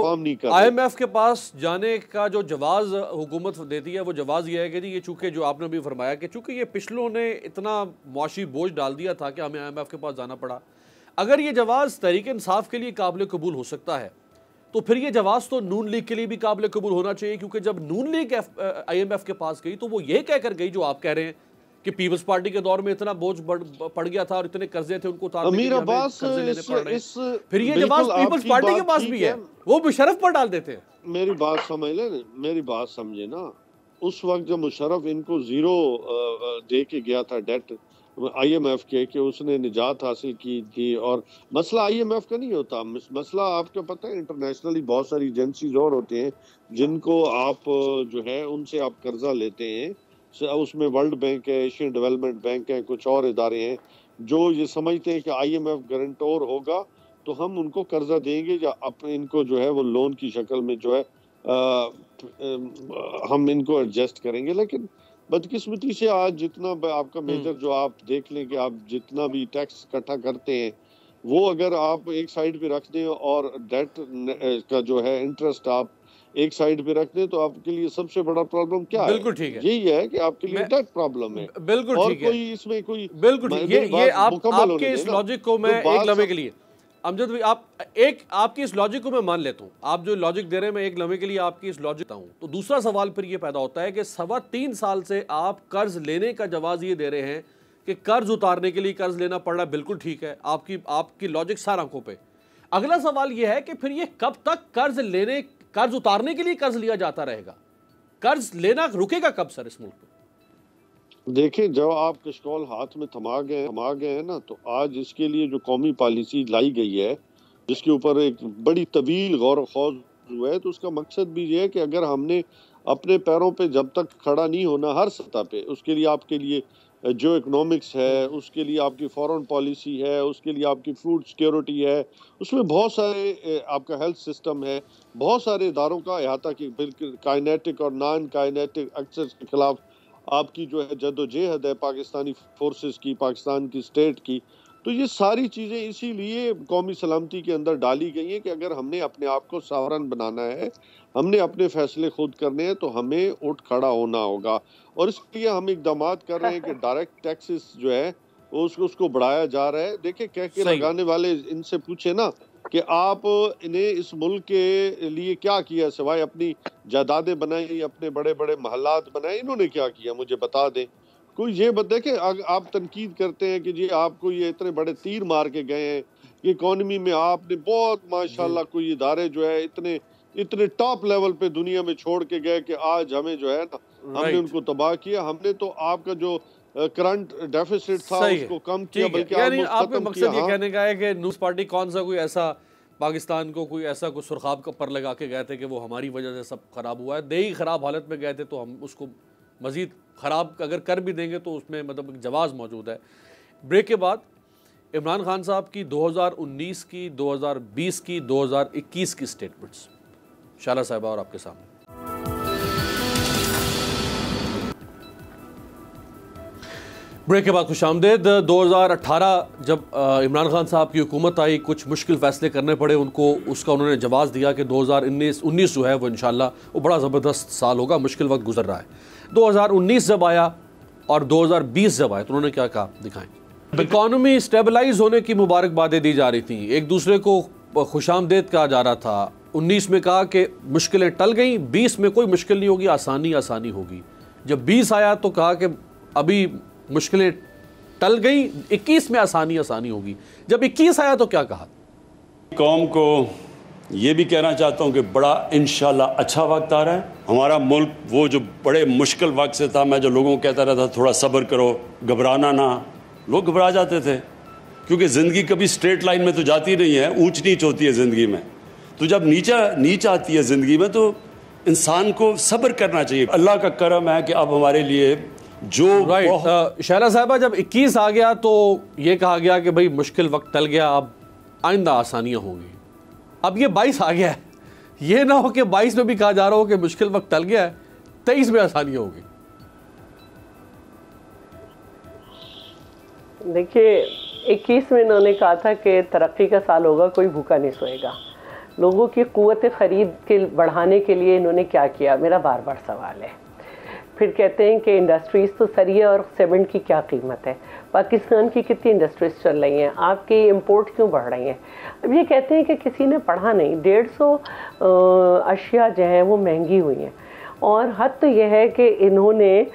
IMF के पास जाने का जो जवाज हुकूमत देती है वो जवाज ये है कि ये चूंकि जो आपने भी फरमाया कि चूंकि ये पिछलों ने इतना मुआशी बोझ डाल दिया था कि हमें IMF के पास जाना पड़ा। अगर ये जवाज तहरीक इंसाफ के लिए काबिल कबूल हो सकता है तो फिर ये जवाब तो नून लीग के लिए भी काबिल कबूल होना चाहिए, क्योंकि जब नून लीग IMF के पास गई तो वो ये कहकर गई जो आप कह रहे हैं कि पीपल्स पार्टी के दौर में इतना बोझ पड़ गया था और इतने कर्जे थे उनको उतारने के लिए हमें कर्जे लेने पड़ रहे हैं। फिर ये जवाब पीपल्स पार्टी के पास भी है, वो मुशर्रफ पर डाल देते हैं। मेरी बात समझ ले, मेरी बात समझे ना, उस वक्त जब मुशर्रफ इनको 0 दे के गया था डेट IMF के, कि उसने निजात हासिल की थी, और मसला IMF का नहीं होता, मसला आपको पता है इंटरनेशनली बहुत सारी एजेंसीज और होते हैं जिनको आप जो है उनसे आप कर्जा लेते हैं। उसमें वर्ल्ड बैंक है, एशियन डेवलपमेंट बैंक है, कुछ और इदारे हैं जो ये समझते हैं कि IMF गारंटर होगा तो हम उनको कर्जा देंगे या अपने इनको जो है वो लोन की शक्ल में जो है हम इनको एडजस्ट करेंगे। लेकिन बदकिस्मती से आज जितना आपका मेजर जो आप देख लें कि आप जितना भी टैक्स इकट्ठा करते हैं वो अगर आप एक साइड पे रख दें और डेट का जो है इंटरेस्ट आप एक साइड पे रख दें, तो आपके लिए सबसे बड़ा प्रॉब्लम क्या है? बिल्कुल ठीक है, यही है कि आपके लिए डेट प्रॉब्लम है। बिल्कुल ठीक है, और कोई इसमें कोई बिल्कुल ठीक है। ये आपके इस लॉजिक को मैं एक लम्हे के लिए, अमजद भाई, आपकी इस लॉजिक को मैं मान लेता हूँ, आप जो लॉजिक दे रहे हैं मैं एक लम्हे के लिए आपकी इस लॉजिक हूँ। तो दूसरा सवाल फिर ये पैदा होता है कि 3.25 साल से आप कर्ज लेने का जवाब ये दे रहे हैं कि कर्ज उतारने के लिए कर्ज लेना पड़ रहा है। बिल्कुल ठीक है, आपकी लॉजिक सार आंखों पे। अगला सवाल ये है कि फिर ये कब तक कर्ज उतारने के लिए कर्ज लिया जाता रहेगा? कर्ज लेना रुकेगा कब सर इस मुल्क में? देखिए, जब आप कशकौल हाथ में थमा गए हैं ना, तो आज इसके लिए जो कौमी पॉलिसी लाई गई है जिसके ऊपर एक बड़ी तवील गौर खौज हुआ है, तो उसका मकसद भी ये है कि अगर हमने अपने पैरों पे जब तक खड़ा नहीं होना हर सतह पे, उसके लिए आपके लिए जो इकोनॉमिक्स है, उसके लिए आपकी फॉरेन पॉलिसी है, उसके लिए आपकी फूड सिक्योरिटी है, उसमें बहुत सारे आपका हेल्थ सिस्टम है, बहुत सारे इदारों का अहाता की, बिल्कुल काइनेटिक और नॉन काइनेटिक एक्सेस के खिलाफ आपकी जो है जद्दोजहद है पाकिस्तानी फोर्सेस की, पाकिस्तान की स्टेट की। तो ये सारी चीज़ें इसीलिए कौमी सलामती के अंदर डाली गई हैं कि अगर हमने अपने आप को सावरन बनाना है, हमने अपने फैसले खुद करने हैं, तो हमें उठ खड़ा होना होगा। और इसके लिए हम इकदाम कर रहे हैं कि डायरेक्ट टैक्सेस जो है उसको बढ़ाया जा रहा है। देखिए, कह के लगाने वाले इनसे पूछे ना कि आप इन्हें इस मुल्क के लिए क्या किया, सिवाय अपनी जायदादें बनाई, अपने बड़े बड़े महल्लात बनाए, इन्होंने क्या किया मुझे बता दें। कोई ये देखे, आप तनकीद करते हैं कि जी आपको ये इतने बड़े तीर मार के गए हैं, कि इकोनॉमी में आपने बहुत माशाल्लाह कोई इदारे जो है इतने टॉप लेवल पे दुनिया में छोड़ के गए कि आज हमें जो है ना, हमने उनको तबाह किया। हमने तो आपका जो करंट डेफिसिट था उसको कम किया, बल्कि आपका मकसद ये कहने का है कि न्यूज़ पार्टी कौन सा कोई ऐसा पाकिस्तान को कोई ऐसा कुछ सुरखाब का पर लगा के गए थे कि वो हमारी वजह से सब खराब हुआ है, देही खराब हालत में गए थे, तो हम उसको मजीद ख़राब अगर कर भी देंगे तो उसमें मतलब जवाज़ मौजूद है। ब्रेक के बाद इमरान खान साहब की 2019 की, 2020 की, 2021 की स्टेटमेंट्स शाला साहिबा और आपके सामने। ब्रेक के बाद खुशामदेद। 2018 जब इमरान खान साहब की हुकूमत आई, कुछ मुश्किल फ़ैसले करने पड़े उनको, उसका उन्होंने जवाब दिया कि 2019 जो है वो इंशाल्लाह वो बड़ा ज़बरदस्त साल होगा, मुश्किल वक्त गुजर रहा है। 2019 जब आया और 2020 जब आया तो उन्होंने क्या कहा, दिखाएं। इकॉनमी स्टेबलाइज होने की मुबारकबादें दी जा रही थी, एक दूसरे को खुशामदेद कहा जा रहा था। 19 में कहा कि मुश्किलें टल गई, 20 में कोई मुश्किल नहीं होगी, आसानी आसानी होगी। जब 20 आया तो कहा कि अभी मुश्किलें टल गई, 21 में आसानी आसानी होगी। जब 21 आया तो क्या कहा? कौम को ये भी कहना चाहता हूँ कि बड़ा इंशाल्लाह अच्छा वक्त आ रहा है। हमारा मुल्क वो जो बड़े मुश्किल वक्त से था, मैं जो लोगों को कहता रहता थोड़ा सब्र करो, घबराना ना, लोग घबरा जाते थे क्योंकि ज़िंदगी कभी स्ट्रेट लाइन में तो जाती नहीं है, ऊंच नीच होती है ज़िंदगी में। तो जब नीच आती है ज़िंदगी में तो इंसान को सब्र करना चाहिए। अल्लाह का करम है कि अब हमारे लिए जो शहरा साहिबा जब 21 आ गया तो ये कहा गया कि भाई मुश्किल वक्त टल गया, अब आइंदा आसानियाँ होंगी। अब ये 22 आ गया है, ये ना हो कि 22 में भी कहा जा रहा हो कि मुश्किल वक्त टल गया है, 23 में आसानियाँ होगी। देखिए 21 में इन्होंने कहा था कि तरक्की का साल होगा, कोई भूखा नहीं सोएगा। लोगों की क़ुव्वत ख़रीद के बढ़ाने के लिए इन्होंने क्या किया, मेरा बार बार सवाल है। फिर कहते हैं कि इंडस्ट्रीज़ तो सरिये और सीमेंट की क्या कीमत है, पाकिस्तान की कितनी इंडस्ट्रीज़ चल रही हैं, आपकी इंपोर्ट क्यों बढ़ रही हैं। अब ये कहते हैं कि किसी ने पढ़ा नहीं, 150 अशिया जो हैं वो महंगी हुई हैं। और हद तो यह है कि इन्होंने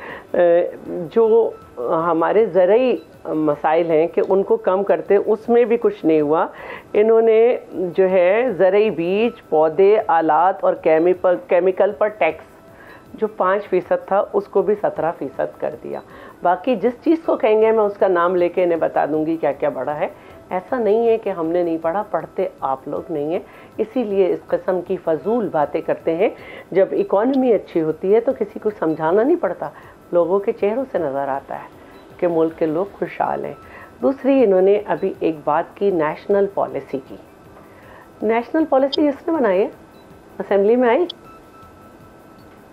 जो हमारे ज़रई मसाइल हैं कि उनको कम करते, उसमें भी कुछ नहीं हुआ। इन्होंने जो है ज़रई बीज, पौधे, आलात और केमिकल पर टैक्स जो 5% था उसको भी 17% कर दिया। बाकी जिस चीज़ को कहेंगे मैं उसका नाम लेके इन्हें बता दूंगी क्या क्या बढ़ा है। ऐसा नहीं है कि हमने नहीं पढ़ा, पढ़ते आप लोग नहीं हैं, इसीलिए इस किस्म की फजूल बातें करते हैं। जब इकॉनमी अच्छी होती है तो किसी को समझाना नहीं पड़ता, लोगों के चेहरों से नज़र आता है कि मुल्क के लोग खुशहाल हैं। दूसरी, इन्होंने अभी एक बात की, नेशनल पॉलिसी की। नेशनल पॉलिसी किसने बनाई है? असेंबली में आई,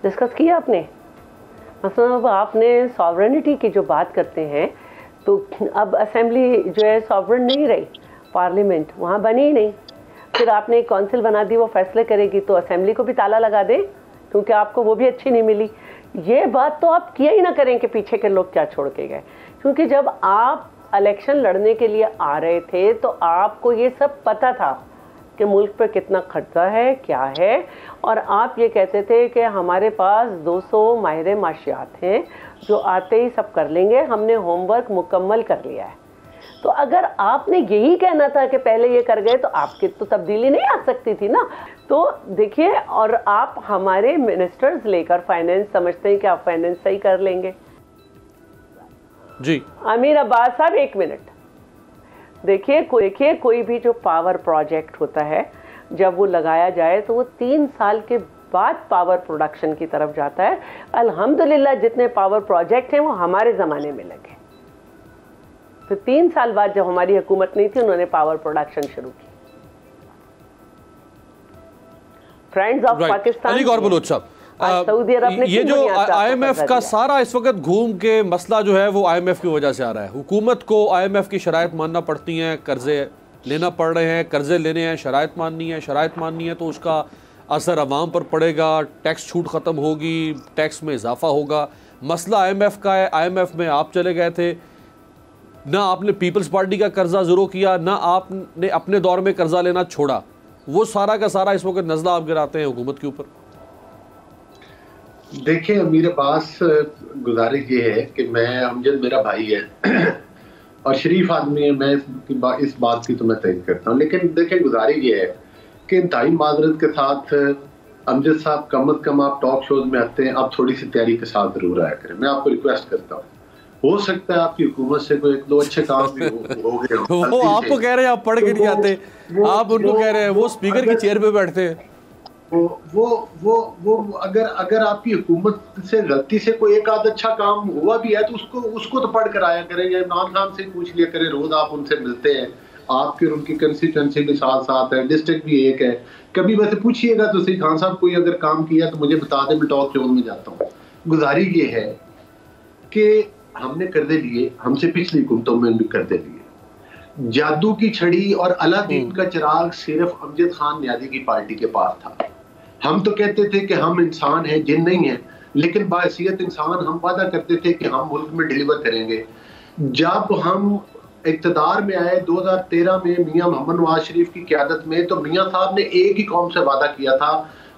डिस्कस किया आपने? मतलब आपने सॉवरेनिटी की जो बात करते हैं तो अब असेंबली जो है सॉवरेन नहीं रही, पार्लियामेंट वहाँ बनी ही नहीं। फिर आपने एक काउंसिल बना दी, वो फैसले करेगी, तो असेंबली को भी ताला लगा दे क्योंकि आपको वो भी अच्छी नहीं मिली। ये बात तो आप किया ही ना करें कि पीछे के लोग क्या छोड़ के गए, क्योंकि जब आप इलेक्शन लड़ने के लिए आ रहे थे तो आपको ये सब पता था कि मुल्क पे कितना खर्चा है, क्या है। और आप ये कहते थे कि हमारे पास 200 माहिर माशियात हैं जो आते ही सब कर लेंगे, हमने होमवर्क मुकम्मल कर लिया है। तो अगर आपने यही कहना था कि पहले ये कर गए तो आपकी तो तब्दीली नहीं आ सकती थी ना। तो देखिए, और आप हमारे मिनिस्टर्स लेकर फाइनेंस समझते हैं कि आप फाइनेंस सही कर लेंगे जी। अमीर अब्बास साहब, एक मिनट देखिए, कोई भी जो पावर प्रोजेक्ट होता है जब वो लगाया जाए तो वो 3 साल के बाद पावर प्रोडक्शन की तरफ जाता है। अल्हम्दुलिल्लाह जितने पावर प्रोजेक्ट हैं वो हमारे ज़माने में लगे। तो 3 साल बाद जब हमारी हुकूमत नहीं थी उन्होंने पावर प्रोडक्शन शुरू की। फ्रेंड्स ऑफ पाकिस्तान, अली गौर बलोच साहब, सऊदी अरब ने ये जो IMF का सारा इस वक्त घूम के मसला जो है वो IMF की वजह से आ रहा है। हुकूमत को IMF की शराइत मानना पड़ती हैं, कर्जे लेना पड़ रहे हैं, कर्जे लेने हैं, शराइत माननी है तो उसका असर अवाम पर पड़ेगा, टैक्स छूट ख़त्म होगी, टैक्स में इजाफा होगा। मसला IMF का है, IMF में आप चले गए थे, ना आपने पीपल्स पार्टी का कर्जा ज़रूर किया, ना आपने अपने दौर में कर्जा लेना छोड़ा। वो सारा का सारा इस वक्त नज़ला आप गिराते हैं हुकूमत के ऊपर। देखिए अमीर अब्बास, गुजारिश ये है कि अमजद मेरा भाई है और शरीफ आदमी है, मैं इस बात की तो मैं तय करता हूँ, लेकिन देखिए गुजारिश ये है कि इंतहाई माजरत के साथ अमजद साहब कम अज कम आप टॉक शोज में आते हैं, आप थोड़ी सी तैयारी के साथ जरूर आया करें। मैं आपको रिक्वेस्ट करता हूँ, हो सकता है आपकी हुकूमत से कोई 1-2 अच्छे काम भी हो गए हो। वो आपको कह रहे हैं आप पढ़ के नहीं आते, आप उनको कह रहे हैं वो स्पीकर की चेयर पे बैठते हैं। वो अगर आपकी हुकूमत से गलती से कोई एक आध अच्छा काम हुआ भी है तो उसको तो पढ़ कर आया करें, या इमरान खान से पूछ लिया करें, रोज आप उनसे मिलते हैं, आपके और उनकी कंस्टिट्यूंसी के साथ साथ है, डिस्ट्रिक्ट भी एक है, कभी वैसे पूछिएगा तो सही खान साहब कोई अगर काम किया तो मुझे बता दें, मैं टॉक शो में जाता हूँ। गुजारिश ये है कि हमने कर्जे लिए, हमसे पिछली हुकूमतों में भी कर्जे लिए। जादू की छड़ी और अलादीन का चिराग सिर्फ अमजद खान न्याजी की पार्टी के पास था। हम तो कहते थे कि हम इंसान हैं, जिन नहीं है, लेकिन बाहैसियत इंसान हम वादा करते थे कि हम मुल्क में डिलीवर करेंगे। जब हम इक़्तिदार में आए 2013 में मियां मोहम्मद नवाज शरीफ की क़यादत में, तो मियां साहब ने एक ही कौम से वादा किया था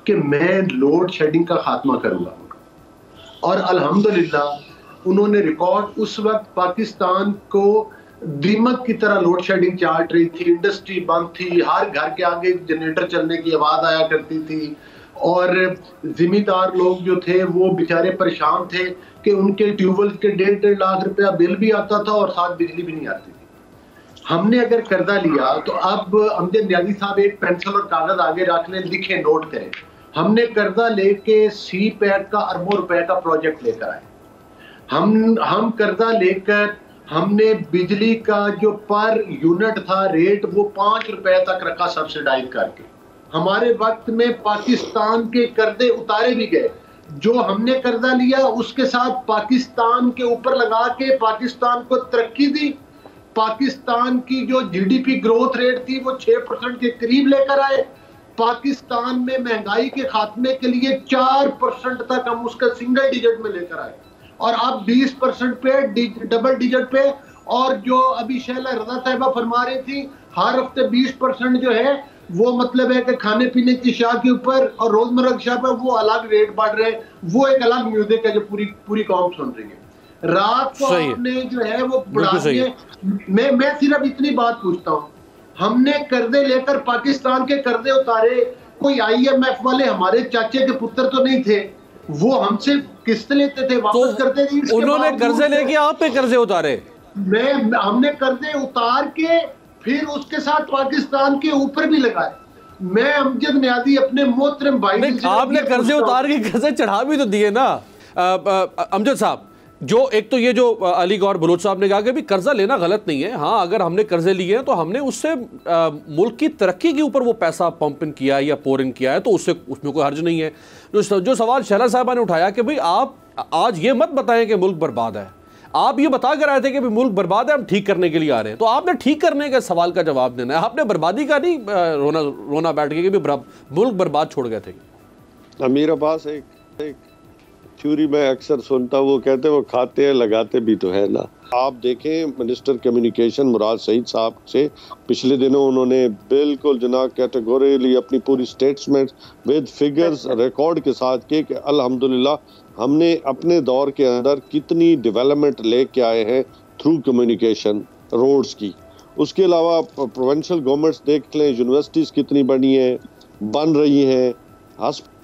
कि मैं लोड शेडिंग का खात्मा करूंगा, और अल्हम्दुलिल्लाह उन्होंने रिकॉर्ड, उस वक्त पाकिस्तान को दीमक की तरह लोड शेडिंग चाट रही थी, इंडस्ट्री बंद थी, हर घर के आगे जनरेटर चलने की आवाज आया करती थी, और जिम्मेदार लोग जो थे वो बेचारे परेशान थे कि उनके ट्यूबवेल के 1.5 लाख रुपया बिल भी आता था और साथ बिजली भी नहीं आती थी। हमने अगर कर्जा लिया तो अब अमजद न्याजी साहब एक पेंसिल और कागज आगे रख लें, लिखें, नोट करें। हमने कर्जा लेके सी पैक का अरबों रुपए का प्रोजेक्ट लेकर आए। हम कर्जा लेकर हमने बिजली का जो पर यूनिट था रेट वो 5 रुपए तक रखा सब्सिडाइज करके। हमारे वक्त में पाकिस्तान के कर्जे उतारे भी गए। जो हमने कर्जा लिया उसके साथ पाकिस्तान के ऊपर लगा के पाकिस्तान को तरक्की दी। पाकिस्तान की जो जीडीपी ग्रोथ रेट थी वो 6% के करीब लेकर आए। पाकिस्तान में महंगाई के खात्मे के लिए 4% तक हम उसका सिंगल डिजिट में लेकर आए, और अब 20% पे, डबल डिजिट पे। और जो अभी शैला रजा साहिबा फरमा रही थी, हर हफ्ते 20% जो है वो मतलब है कि खाने पीने की शाह के ऊपर और रोजमर्रा की शाह पर वो अलग रेट बढ़ रहे हैं। वो एक अलग म्यूजिक है जो पूरी कौम सुन रही है। रात को आपने जो है वो बढ़ा दिए। मैं सिर्फ इतनी बात पूछता हूँ, हमने कर्जे लेकर पाकिस्तान के कर्जे उतारे। कोई IMF वाले हमारे चाचे के पुत्र तो नहीं थे, वो हमसे किस्त लेते थे, वापस करते थे। उन्होंने कर्जे लेके आप पे कर्जे उतारे? हमने कर्जे उतार के फिर उसके साथ पाकिस्तान के ऊपर भी लगाए। मैं अमजद न्याजी अपने मोहतरम भाई, आपने कर्जे उतार के कर्जे चढ़ा भी तो दिए ना अमजद साहब। जो एक तो ये जो अली गौर बलोच साहब ने कहा कि भी कर्जा लेना गलत नहीं है। हाँ, अगर हमने कर्जे लिए हैं तो हमने उससे मुल्क की तरक्की के ऊपर वो पैसा पंप इन किया है या पोर इन किया है, तो उसमें कोई हर्ज नहीं है। जो सवाल शहला साहबा ने उठाया कि भाई आप आज ये मत बताएं कि मुल्क बर्बाद है, आप ये बता कर आए थे कि मुल्क बर्बाद है, हम ठीक करने के लिए आ रहे हैं। तो आपने ठीक करने के सवाल का जवाब देना है, आपने बर्बादी का नहीं रोना बैठ के कि मुल्क बर्बाद छोड़ गए थे। अमीर अब्बास एक थ्योरी में अक्सर सुनता, वो कहते हैं वो खाते हैं लगाते भी तो है ना। आप देखें मिनिस्टर कम्युनिकेशन मुराद सईद साहब से पिछले दिनों उन्होंने बिल्कुल जनाब कैटेगोरिकली अपनी पूरी स्टेटमेंट विद फिगर्स रिकॉर्ड के साथ कि अल्हम्दुलिल्लाह हमने अपने दौर के अंदर कितनी डेवलपमेंट लेके आए हैं थ्रू कम्युनिकेशन रोड्स की। उसके अलावा प्रोविंशियल गवर्नमेंट्स देख लें, यूनिवर्सिटीज़ कितनी बनी हैं, बन रही हैं,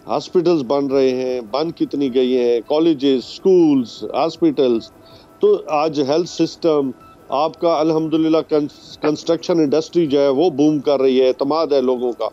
हॉस्पिटल्स बन रहे हैं, बन कितनी गई हैं, कॉलेजेस, स्कूल्स, हॉस्पिटल्स। तो आज हेल्थ सिस्टम आपका अल्हम्दुलिल्लाह, कंस्ट्रक्शन इंडस्ट्री जो है वो बूम कर रही है, एतमाद है लोगों का।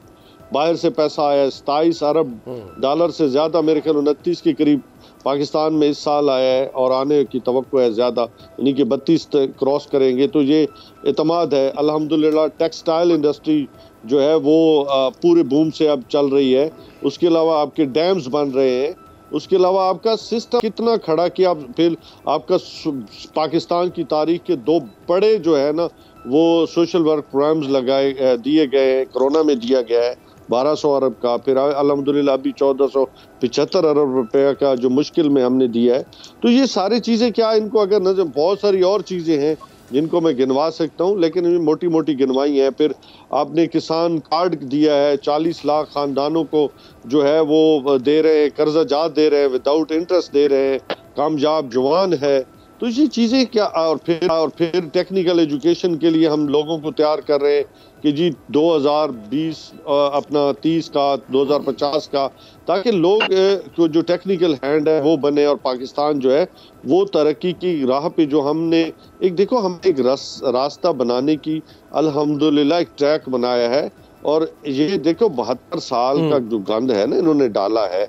बाहर से पैसा आया, 27 अरब डॉलर से ज़्यादा, मेरे ख्याल 29 के करीब पाकिस्तान में इस साल आया है, और आने की तवक्को है ज़्यादा, यानी कि 32 क्रॉस करेंगे। तो ये एतमाद है अल्हम्दुलिल्लाह। टेक्सटाइल इंडस्ट्री जो है वो पूरे बूम से अब चल रही है। उसके अलावा आपके डैम्स बन रहे हैं। उसके अलावा आपका सिस्टम कितना खड़ा किया। फिर आपका पाकिस्तान की तारीख के 2 बड़े जो है ना वो सोशल वर्क प्रोग्राम्स दिए गए हैं। कोरोना में दिया गया है 1200 अरब का, फिर अल्हम्दुलिल्लाह अभी 1475 अरब रुपए का जो मुश्किल में हमने दिया है। तो ये सारी चीज़ें क्या, इनको अगर नजर, बहुत सारी और चीज़ें हैं जिनको मैं गिनवा सकता हूँ, लेकिन मोटी मोटी गिनवाई है। फिर आपने किसान कार्ड दिया है, 40 लाख खानदानों को जो है वो दे रहे हैं, कर्जा जात दे रहे हैं, विदाउट इंटरेस्ट दे रहे हैं, कामयाब जवान है। तो ये चीज़ें क्या, और फिर टेक्निकल एजुकेशन के लिए हम लोगों को तैयार कर रहे हैं कि जी 2020 अपना 30 का 2050 का, ताकि लोग को जो टेक्निकल हैंड है वो बने, और पाकिस्तान जो है वो तरक्की की राह पे जो हमने देखो हम एक रास्ता बनाने की अल्हम्दुलिल्लाह एक ट्रैक बनाया है। और ये देखो 72 साल का जो गंद है ना इन्होंने डाला है,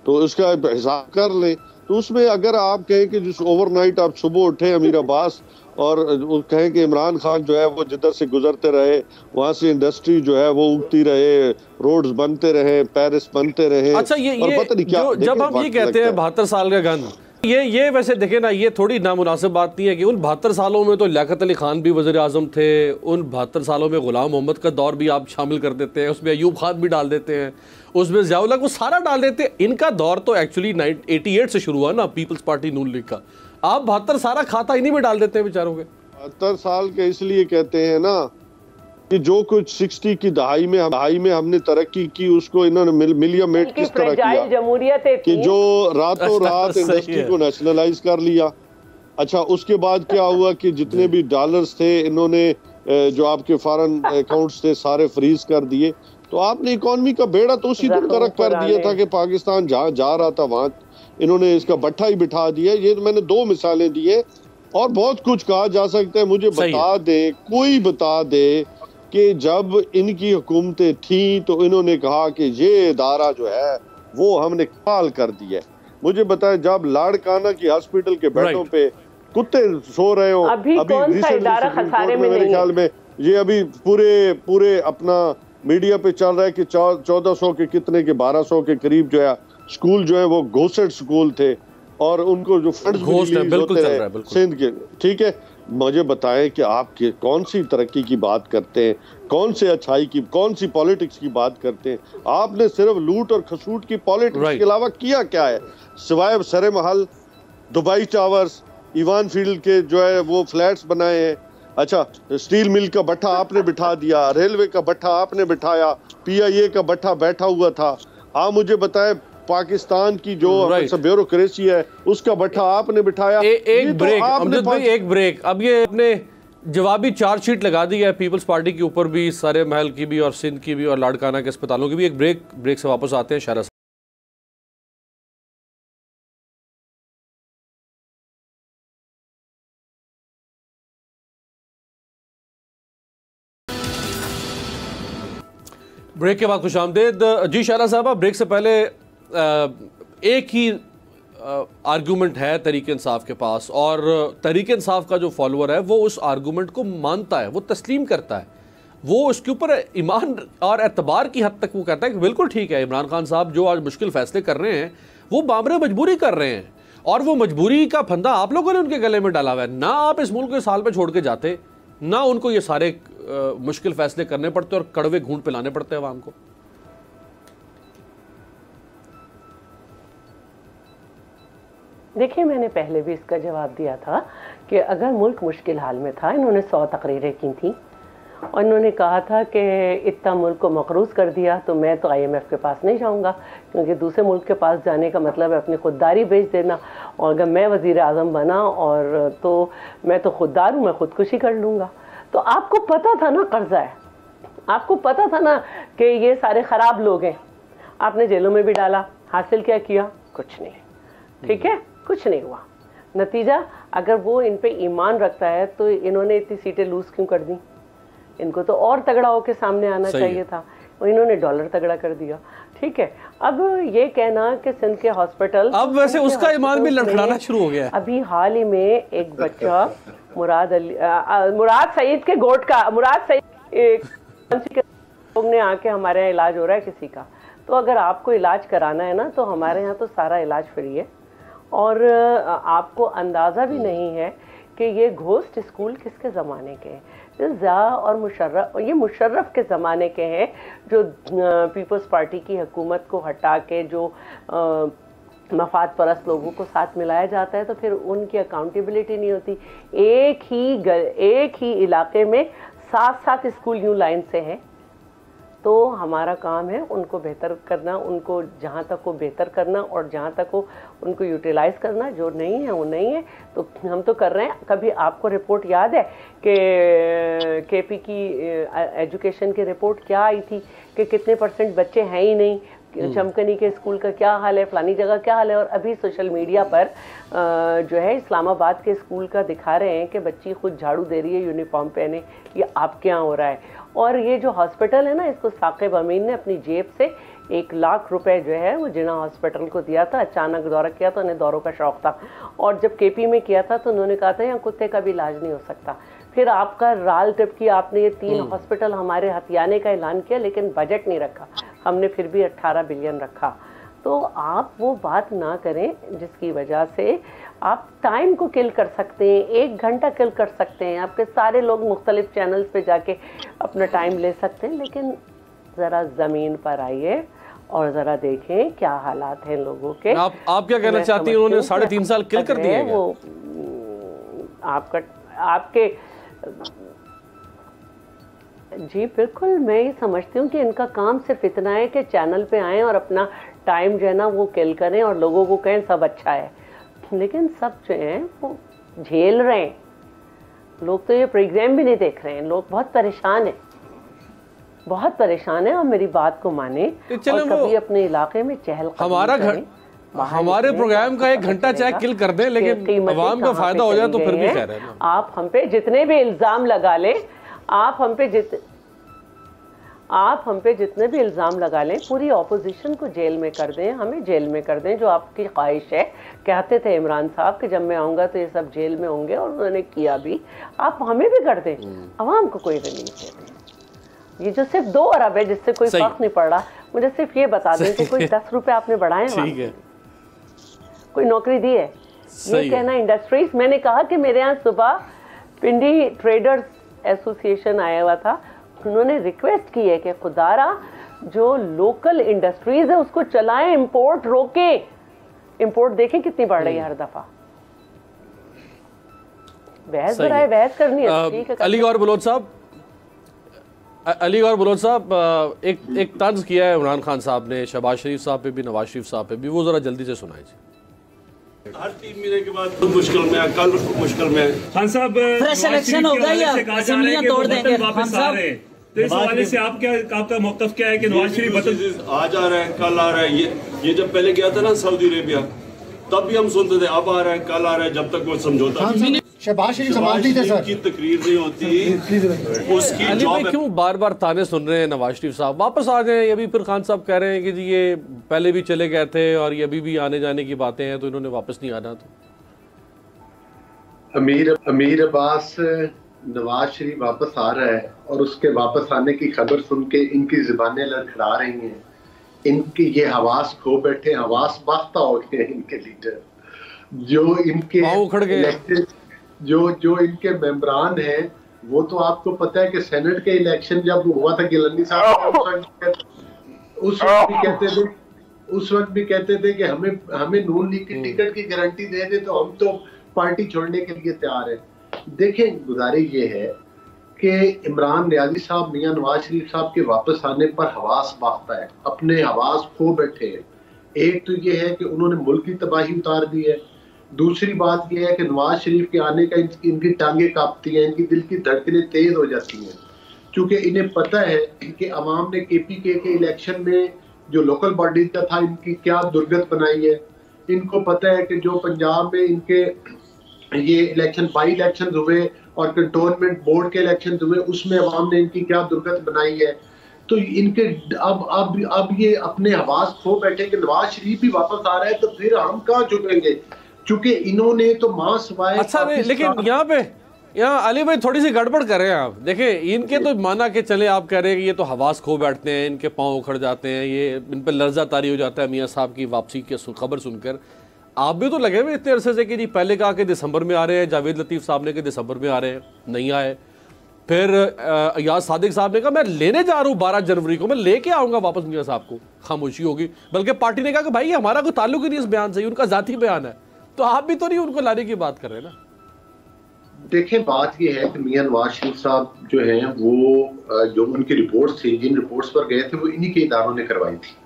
तो उसका हिसाब कर लें। तो उसमें अगर आप कहें कि जिस ओवरनाइट आप सुबह उठे अमीर अब्बास और वो कहें कि इमरान खान जो है वो जिधर से गुजरते रहे वहाँ से इंडस्ट्री जो है वो उगती रहे, रोड्स बनते रहे, पेरिस बनते रहे। अच्छा, ये पता नहीं क्या, जब हम ये कहते हैं 72 साल का गंद, ये वैसे देखें ना, ये थोड़ी नामुनासिब बात नहीं है कि उन 72 सालों में तो लियाकत अली खान भी वज़ीर आज़म थे, उन 72 सालों में ग़ुलाम मोहम्मद का दौर भी आप शामिल कर देते हैं, उसमें अयूब खान भी डाल देते हैं, उसमें ज़ियाउल हक, वो सारा डाल देते हैं। इनका दौर तो एक्चुअली 88 से शुरू हुआ ना, पीपल्स पार्टी नून लीग का। आप 72 सारा खाता इन्हीं में डाल देते हैं बेचारों के। 72 साल के इसलिए कहते हैं ना कि जो कुछ 60 की दहाई में हमने तरक्की की, उसको इन्होंने मिलियम मेट किस तरह किया जमहूरियत कि जो रातों रात इंडस्ट्री को नेशनलाइज कर लिया। अच्छा, उसके बाद क्या हुआ कि जितने भी डॉलर्स थे इन्होंने जो आपके फॉरेन अकाउंट्स थे सारे फ्रीज कर दिए। तो आपने इकोनॉमी का बेड़ा तो उसी दिन गर्क कर दिया था कि पाकिस्तान जहाँ जा रहा था वहां इन्होंने इसका भट्ठा ही बिठा दिया। ये तो मैंने 2 मिसालें दी है और बहुत कुछ कहा जा सकता है। मुझे बता दे, कोई बता दे कि जब इनकी हुकूमतें थी तो इन्होंने कहा कि ये इदारा जो है वो हमने काल कर दिया है। मुझे बताएं, जब लाड़काना की हॉस्पिटल के बेडों पे कुत्ते सो रहे हो, अभी कौन सा इदारा खसारे में मेरे ख्याल में ये अभी पूरे अपना मीडिया पे चल रहा है कि 1400 के कितने के 1200 के करीब जो है स्कूल जो है वो घोषित स्कूल थे और उनको जो फंड्स होते हैं सिंध के, ठीक है। मुझे बताएं कि आप कौन सी तरक्की की बात करते हैं, कौन से अच्छाई की, कौन सी पॉलिटिक्स की बात करते हैं। आपने सिर्फ लूट और खसूट की पॉलिटिक्स के अलावा किया क्या है, सिवाय सरे महल, दुबई टावर्स, ईवान फील्ड के जो है वो फ्लैट्स बनाए हैं। अच्छा, स्टील मिल का भट्ठा आपने बिठा दिया, रेलवे का भट्ठा आपने बिठाया, PIA का भट्ठा बैठा हुआ था। आप मुझे बताएं, पाकिस्तान की जो ब्यूरोक्रेसी है उसका भट्ठा आपने बिठाया। एक ब्रेक अमजद भाई, एक ब्रेक। अब ये अपने जवाबी चार्जशीट लगा दी है पीपल्स पार्टी के ऊपर भी, सारे महल की भी और सिंध की भी और लाड़काना के अस्पतालों की भी। एक ब्रेक से वापस आते हैं। शायरा ब्रेक के बाद खुशामदेद जी। शायरा साहबा, ब्रेक से पहले एक ही आर्गूमेंट है तहरीक इंसाफ के पास और तहरीक इंसाफ का जो फॉलोअर है वो उस आर्गूमेंट को मानता है, वो तस्लीम करता है, वो उसके ऊपर ईमान और एतबार की हद तक वो कहता है कि बिल्कुल ठीक है, इमरान खान साहब जो आज मुश्किल फैसले कर रहे हैं वो बामरे मजबूरी कर रहे हैं और वो मजबूरी का फंदा आप लोगों ने उनके गले में डाला हुआ है। ना आप इस मुल्क के साल पे छोड़ के जाते, ना उनको ये सारे मुश्किल फैसले करने पड़ते और कड़वे घूंट पिलाने पड़ते हैं आवाम को। देखिए, मैंने पहले भी इसका जवाब दिया था कि अगर मुल्क मुश्किल हाल में था, इन्होंने 100 तकरीरें की थी और इन्होंने कहा था कि इतना मुल्क को मकरूज कर दिया तो मैं तो IMF के पास नहीं जाऊंगा, क्योंकि दूसरे मुल्क के पास जाने का मतलब है अपनी खुददारी बेच देना। और अगर मैं वज़ीर आज़म बना और तो मैं तो खुददार हूँ, मैं खुदकुशी कर लूँगा। तो आपको पता था ना कर्जा है, आपको पता था ना कि ये सारे ख़राब लोग हैं, आपने जेलों में भी डाला। हासिल क्या किया? कुछ नहीं, ठीक है, कुछ नहीं हुआ। नतीजा, अगर वो इन पे ईमान रखता है तो इन्होंने इतनी सीटें लूज क्यों कर दी? इनको तो और तगड़ा होकर सामने आना चाहिए था, और इन्होंने डॉलर तगड़ा कर दिया। ठीक है, अब ये कहना कि सिंध के हॉस्पिटल, अब वैसे उसका ईमान भी लड़खड़ाना शुरू हो गया। अभी हाल ही में एक बच्चा मुराद सईद के गोट का, मुराद सईद लोग ने आके हमारे यहाँ इलाज हो रहा है किसी का, तो अगर आपको इलाज कराना है ना तो हमारे यहाँ तो सारा इलाज फ्री है। और आपको अंदाज़ा भी नहीं है कि ये घोस्ट स्कूल किसके ज़माने के हैं। ज़िया और मुशर्रफ, ये मुशर्रफ के ज़माने के हैं, जो पीपल्स पार्टी की हुकूमत को हटा के जो मफाद परस्त लोगों को साथ मिलाया जाता है, तो फिर उनकी अकाउंटेबिलिटी नहीं होती। एक ही इलाके में 7 स्कूल यूँ लाइन से हैं, तो हमारा काम है उनको बेहतर करना, उनको जहाँ तक को बेहतर करना और जहाँ तक को उनको यूटिलाइज़ करना। जो नहीं है वो नहीं है, तो हम तो कर रहे हैं। कभी आपको रिपोर्ट याद है कि KP की एजुकेशन की रिपोर्ट क्या आई थी कि कितने % बच्चे हैं ही नहीं, चमकनी के स्कूल का क्या हाल है, फलानी जगह क्या हाल है। और अभी सोशल मीडिया पर जो है इस्लामाबाद के स्कूल का दिखा रहे हैं कि बच्ची खुद झाड़ू दे रही है यूनिफॉर्म पहने। ये आपके यहाँ हो रहा है। और ये जो हॉस्पिटल है ना, इसको साकिब अमीन ने अपनी जेब से 1 लाख रुपए जो है वो जिना हॉस्पिटल को दिया था। अचानक दौरा किया तो उन्हें दौरों का शौक था, और जब KP में किया था तो उन्होंने कहा था यहाँ कुत्ते का भी इलाज नहीं हो सकता। फिर आपका राल टिप की, आपने ये 3 हॉस्पिटल हमारे हथियाने का ऐलान किया, लेकिन बजट नहीं रखा। हमने फिर भी 18 बिलियन रखा। तो आप वो बात ना करें जिसकी वजह से आप टाइम को किल कर सकते हैं, 1 घंटा किल कर सकते हैं, आपके सारे लोग मुख्तलिफ चैनल्स पे जाके अपना टाइम ले सकते हैं। लेकिन ज़रा ज़मीन पर आइए और ज़रा देखें क्या हालात हैं लोगों के। आप क्या कहना चाहती हैं? उन्होंने 3.5 साल किल कर दिए हैं वो आपके जी बिल्कुल, मैं ये समझती हूँ कि इनका काम सिर्फ इतना है कि चैनल पे आएँ और अपना टाइम जो है ना वो किल करें और लोगों को कहें सब अच्छा है। लेकिन सब जो हैं वो झेल रहे हैं। लोग तो ये प्रोग्राम भी नहीं देख रहे हैं, लोग बहुत परेशान हैं, बहुत परेशान हैं। और मेरी बात को माने और कभी अपने इलाके में चहल हमारे प्रोग्राम का 1 घंटा चाहे किल कर दें, लेकिन आवाम का फायदा हो जाए तो फिर भी खैर है ना। आप हम पे जितने भी इल्ज़ाम लगा लें, आप हम पे जितने भी इल्ज़ाम लगा लें, पूरी ऑपोजिशन को जेल में कर दें, हमें जेल में कर दें, जो आपकी ख्वाहिश है। कहते थे इमरान साहब कि जब मैं आऊँगा तो ये सब जेल में होंगे, और उन्होंने किया भी। आप हमें भी कर दें, आवाम को कोई रिलीफ दे दें। ये जो सिर्फ 2 अरब है जिससे कोई फर्क नहीं पड़ रहा, मुझे सिर्फ ये बता दें कि कोई 10 रुपये आपने बढ़ाए हैं, कोई नौकरी दी है? ये कहना इंडस्ट्रीज। मैंने कहा कि मेरे यहाँ सुबह पिंडी ट्रेडर्स एसोसिएशन आया हुआ था, उन्होंने रिक्वेस्ट की है कि खुदारा जो लोकल इंडस्ट्रीज है उसको चलाएं, इंपोर्ट रोकें। इंपोर्ट देखें कितनी बढ़ रही है हर दफा। बहस बनाए, बहस करनी है, ठीक है। अली गौर बलोच साहब, एक तंज किया है इमरान खान साहब ने शहबाज शरीफ साहब पे भी, नवाज शरीफ साहब पे भी, वो जरा जल्दी से सुनाए। हर 3 महीने के बाद तो मुश्किल में है, कल मुश्किल में है। खान साहब फ्रेश इलेक्शन हो गया, असेंबलियां तोड़ देंगे। खान साहब तो इस हवाले से आपका मौक़िफ़ क्या है कि नवाज शरीफ आज आ रहा है, कल आ रहा है? ये जब पहले गया था ना सऊदी अरेबिया, तब भी हम सुनते थे अब आ रहा है, कल आ रहा है, जब तक वो समझौता शहबाज शरीफ संभालती थे सर की तकरीर नहीं होती उसकी। अली भाई क्यों बार बार ताने सुन रहे हैं? नवाज शरीफ साहब वापस आ जाएं। अभी फिर खान साहब कह रहे हैं कि जी ये पहले भी चले गए थे और ये अभी भी आने जाने की बातें हैं, तो इन्होंने वापस नहीं आना। तो अमीर अब्बास नवाज शरीफ वापस आ रहा है और उसके वापस आने की खबर सुन के इनकी जुबानें लड़खड़ा रही हैं, इनकी ये हवास खो बैठे, हवास बाख्ता हो गए इनके लीडर। जो इनके जो इनके मेंबरान हैं, वो तो आपको पता है कि सेनेट के इलेक्शन जब हुआ था गिलानी साहब, उस वक्त भी कहते थे कि हमें नून लीग की टिकट की गारंटी दे दे तो हम तो पार्टी छोड़ने के लिए तैयार है। देखें, गुजारिश ये है कि इमरान नियाज़ी साहब मियां नवाज शरीफ साहब के वापस आने पर हवास बाख्ता है, अपने हवास खो बैठे हैं। एक तो ये है कि उन्होंने मुल्क की तबाही उतार दी है, दूसरी बात यह है कि नवाज शरीफ के आने का इनकी टांगें कांपती हैं, इनकी दिल की धड़कनें तेज हो जाती हैं, क्योंकि इन्हें पता है कि अवाम ने KPK के इलेक्शन में जो लोकल बॉडी का था इनकी क्या दुर्गत बनाई है। इनको पता है कि जो पंजाब में इनके ये इलेक्शन बाई इलेक्शन हुए और कंटोनमेंट बोर्ड के इलेक्शन हुए, उसमें अवाम ने इनकी क्या दुर्गत बनाई है। तो इनके अब ये अपने हवास खो बैठे कि नवाज शरीफ भी वापस आ रहा है, तो फिर हम कहाँ झुकेंगे, क्योंकि इन्होंने तो मां सवाए। अच्छा नहीं, लेकिन यहाँ अली भाई थोड़ी सी गड़बड़ कर रहे हैं आप। देखिए, इनके तो माना के चले, आप कह रहे हैं कि ये तो हवास खो बैठते हैं, इनके पाँव उखड़ जाते हैं, ये इन पर लर्जा तारी हो जाता है मियाँ साहब की वापसी की खबर सुनकर। आप भी तो लगे हुए इतने अरसे से कि जी पहले कहा कि दिसंबर में आ रहे हैं, जावेद लतीफ़ साहब ने कि दिसंबर में आ रहे हैं, नहीं आए। फिर याद सादिक साहब ने कहा मैं लेने जा रहा हूँ 12 जनवरी को, मैं लेके आऊँगा वापस मियाँ साहब को। खामोशी होगी, बल्कि पार्टी ने कहा कि भाई हमारा कोई ताल्लुक ही नहीं इस बयान से, उनका ज़ाती बयान है। तो आप भी तो नहीं उनको लाने की बात कर रहे ना। देखें, बात ये है कि मियां नवाज शरीफ साहब जो हैं वो जो उनकी रिपोर्ट्स थी, जिन रिपोर्ट्स पर गए थे वो इन्हीं के इदारों ने करवाई थी।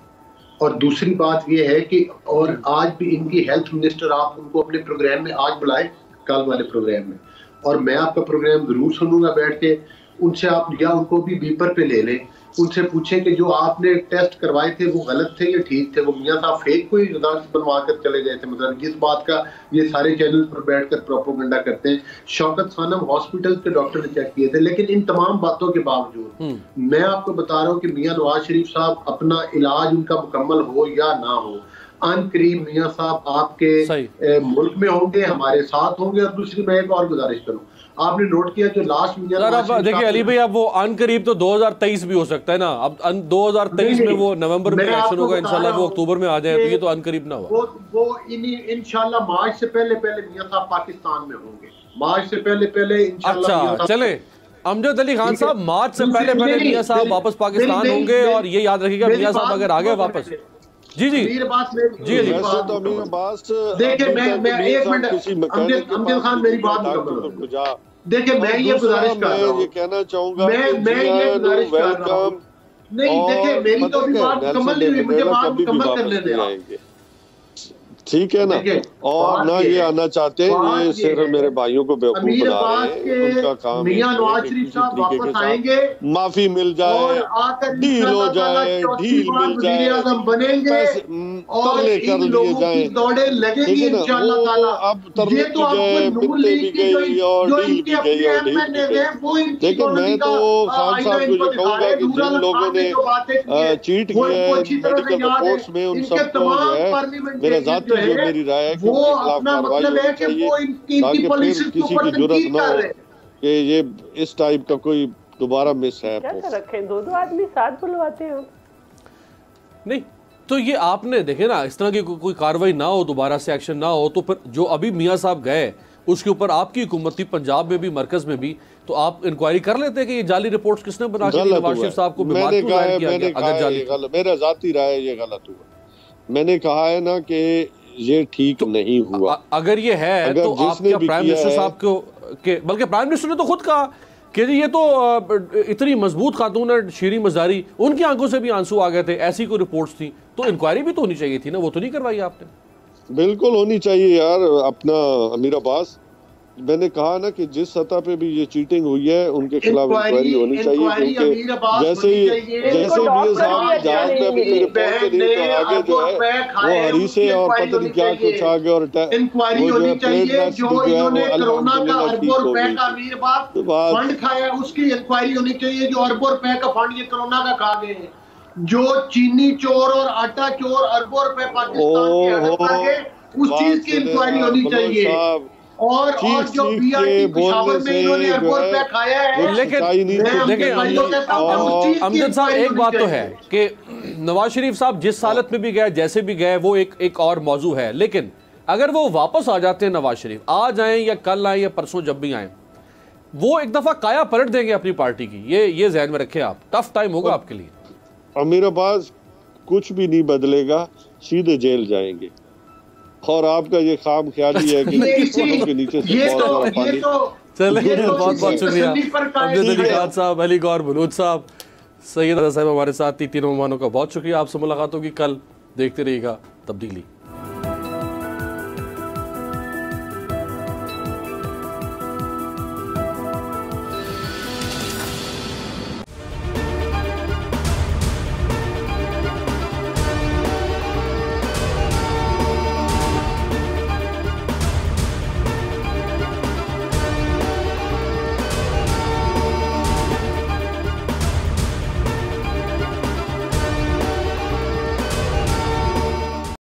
और दूसरी बात ये है कि और आज भी इनकी हेल्थ मिनिस्टर, आप उनको अपने प्रोग्राम में आज बुलाए, कल वाले प्रोग्राम में, और मैं आपका प्रोग्राम जरूर सुनूंगा बैठ के। उनसे आप या उनको भी बीपर पे ले लें, उनसे पूछें कि जो आपने टेस्ट करवाए थे वो गलत थे या ठीक थे। वो मियां साहब फेक कोई रिजल्ट बनवा कर चले गए थे, मतलब जिस बात का ये सारे चैनल पर बैठकर प्रोपेगेंडा करते हैं। शौकत खानम हॉस्पिटल के डॉक्टर ने चेक किए थे, लेकिन इन तमाम बातों के बावजूद मैं आपको बता रहा हूँ कि मियां नवाज शरीफ साहब अपना इलाज उनका मुकम्मल हो या ना हो, अन करीब मियां साहब आपके मुल्क में होंगे, हमारे साथ होंगे। और दूसरी मैं एक और गुजारिश करूं, आपने नोट किया जो लास्ट मियां, देखिए अली भाई, अब वो अन करीब तो 2023 भी हो सकता है ना। अब 2023 में वो नवंबर में इलेक्शन होगा, इंशाल्लाह वो अक्टूबर में आ जाए, तो ये तो अन करीब ना हुआ। वो इंशाल्लाह मार्च से पहले मियां साहब पाकिस्तान में होंगे, मार्च से पहले इंशाल्लाह। अच्छा चले, अमजद अली खान साहब, मार्च से पहले मियां साहब वापस पाकिस्तान होंगे, और ये याद रखिएगा मियां साहब अगर आ गए वापस। जी जी देखिए मैं एक मिनट, अमजद खान मेरी बात मुकम्मल। देखिए मैं ये गुजारिश कर रहा हूँ, ये कहना चाहूंगा, मैं ये गुजारिश कर रहा हूँ, नहीं देखिए मेरी तो अभी बात मुकम्मल नहीं हुई, मुझे बात मुकम्मल कर लेने दें, ठीक है ना। और ना ये आना चाहते हैं, ये सिर्फ मेरे भाइयों को बेवकूफ बना रहे हैं। उनका काम मियां नवाज शरीफ साहब वापस आएंगे, माफी मिल जाए, डील हो जाए, ढील मिल जाए, बनेंगे और इन लोगों की दौड़े लगेंगी इंशाअल्लाह ताला। अब तरले की गए, बिनते भी गई और डील भी गई और ढील भी गई। लेकिन मैं तो खान साहब को ये कहूंगा कि जिन लोगों ने चीट किया है मेडिकल रिपोर्ट्स में, उन सबको जो है मेरा जाती जो मेरी राय है कि वो अपना मतलब है कि वो इनकी पॉलिसी के किसी की जरूरत ना हो कि ये इस टाइप का कोई दोबारा मिस है। क्या कर रखे हैं, दो आदमी साथ बुलवाते हैं नहीं, तो ये आपने देखे ना, इस तरह की कोई कार्रवाई ना हो, दोबारा से एक्शन ना हो, तो फिर जो अभी मियां साहब गए उसके ऊपर आपकी हुकूमत थी, पंजाब में भी मरकज में भी, तो आप इंक्वायरी कर लेते कि ये जाली रिपोर्ट्स किसने बना के नवाज शरीफ साहब को बीमार क्यों जाहिर किया गया? अगर जाली, मेरा जाती राय ये गलत हुआ। मैंने कहा है ना कि ये ठीक तो नहीं हुआ। अगर ये है तो आपके प्राइम मिनिस्टर साहब को, बल्कि प्राइम मिनिस्टर ने तो खुद कहा कि ये तो इतनी मजबूत खातून है शीरी मज़ारी, उनकी आंखों से भी आंसू आ गए थे, ऐसी कोई रिपोर्ट्स थी, तो इंक्वायरी भी तो होनी चाहिए थी ना, वो तो नहीं करवाई आपने। बिल्कुल होनी चाहिए यार। अपना अमीर अब्बास, मैंने कहा ना कि जिस सतह पे भी ये चीटिंग हुई है उनके खिलाफ इंक्वायरी होनी चाहिए, क्योंकि जैसे मियां साहब जहाज में अभी मेरे पहुंच नहीं तो आगे जो है वो हरीसे और पता नहीं क्या कुछ आगे, और इंक्वायरी होनी चाहिए जो इन्होंने कोरोना का अरबों रुपए का अमीर बाप फंड खाया, उसकी इंक्वायरी होनी चाहिए। जो अरबों रुपए का फंड ये कोरोना का खा गए हैं, जो चीनी चोर और आटा चोर अरबों रुपए पाकिस्तान के हड़प कर गए, उस चीज की इंक्वायरी होनी चाहिए। और जो बीआरटी पेशावर में इन्होंने अरबों रुपए खाया है। लेकिन अमजद साहब, एक बात तो है कि नवाज शरीफ साहब जिस हालत में भी गए, जैसे भी गए, वो एक और मौजू है। लेकिन अगर वो वापस आ जाते हैं, नवाज शरीफ आज आए या कल आए या परसों जब भी आए, वो एक दफा काया पलट देंगे अपनी पार्टी की। ये ज़हन में रखें आप, टफ टाइम होगा आपके लिए। अमीर अब्बास, कुछ भी नहीं बदलेगा, सीधे जेल जाएंगे। और आपका ये खाम ख्याली है कि के नीचे से चलिए, बहुत बहुत शुक्रिया अमजद अली खान साहब, अली गौर बलूच साहब, सैयद साहब हमारे साथ थी, तीनों मेहमानों का बहुत शुक्रिया। आपसे मुलाकात होगी कल, देखते रहिएगा तब्दीली।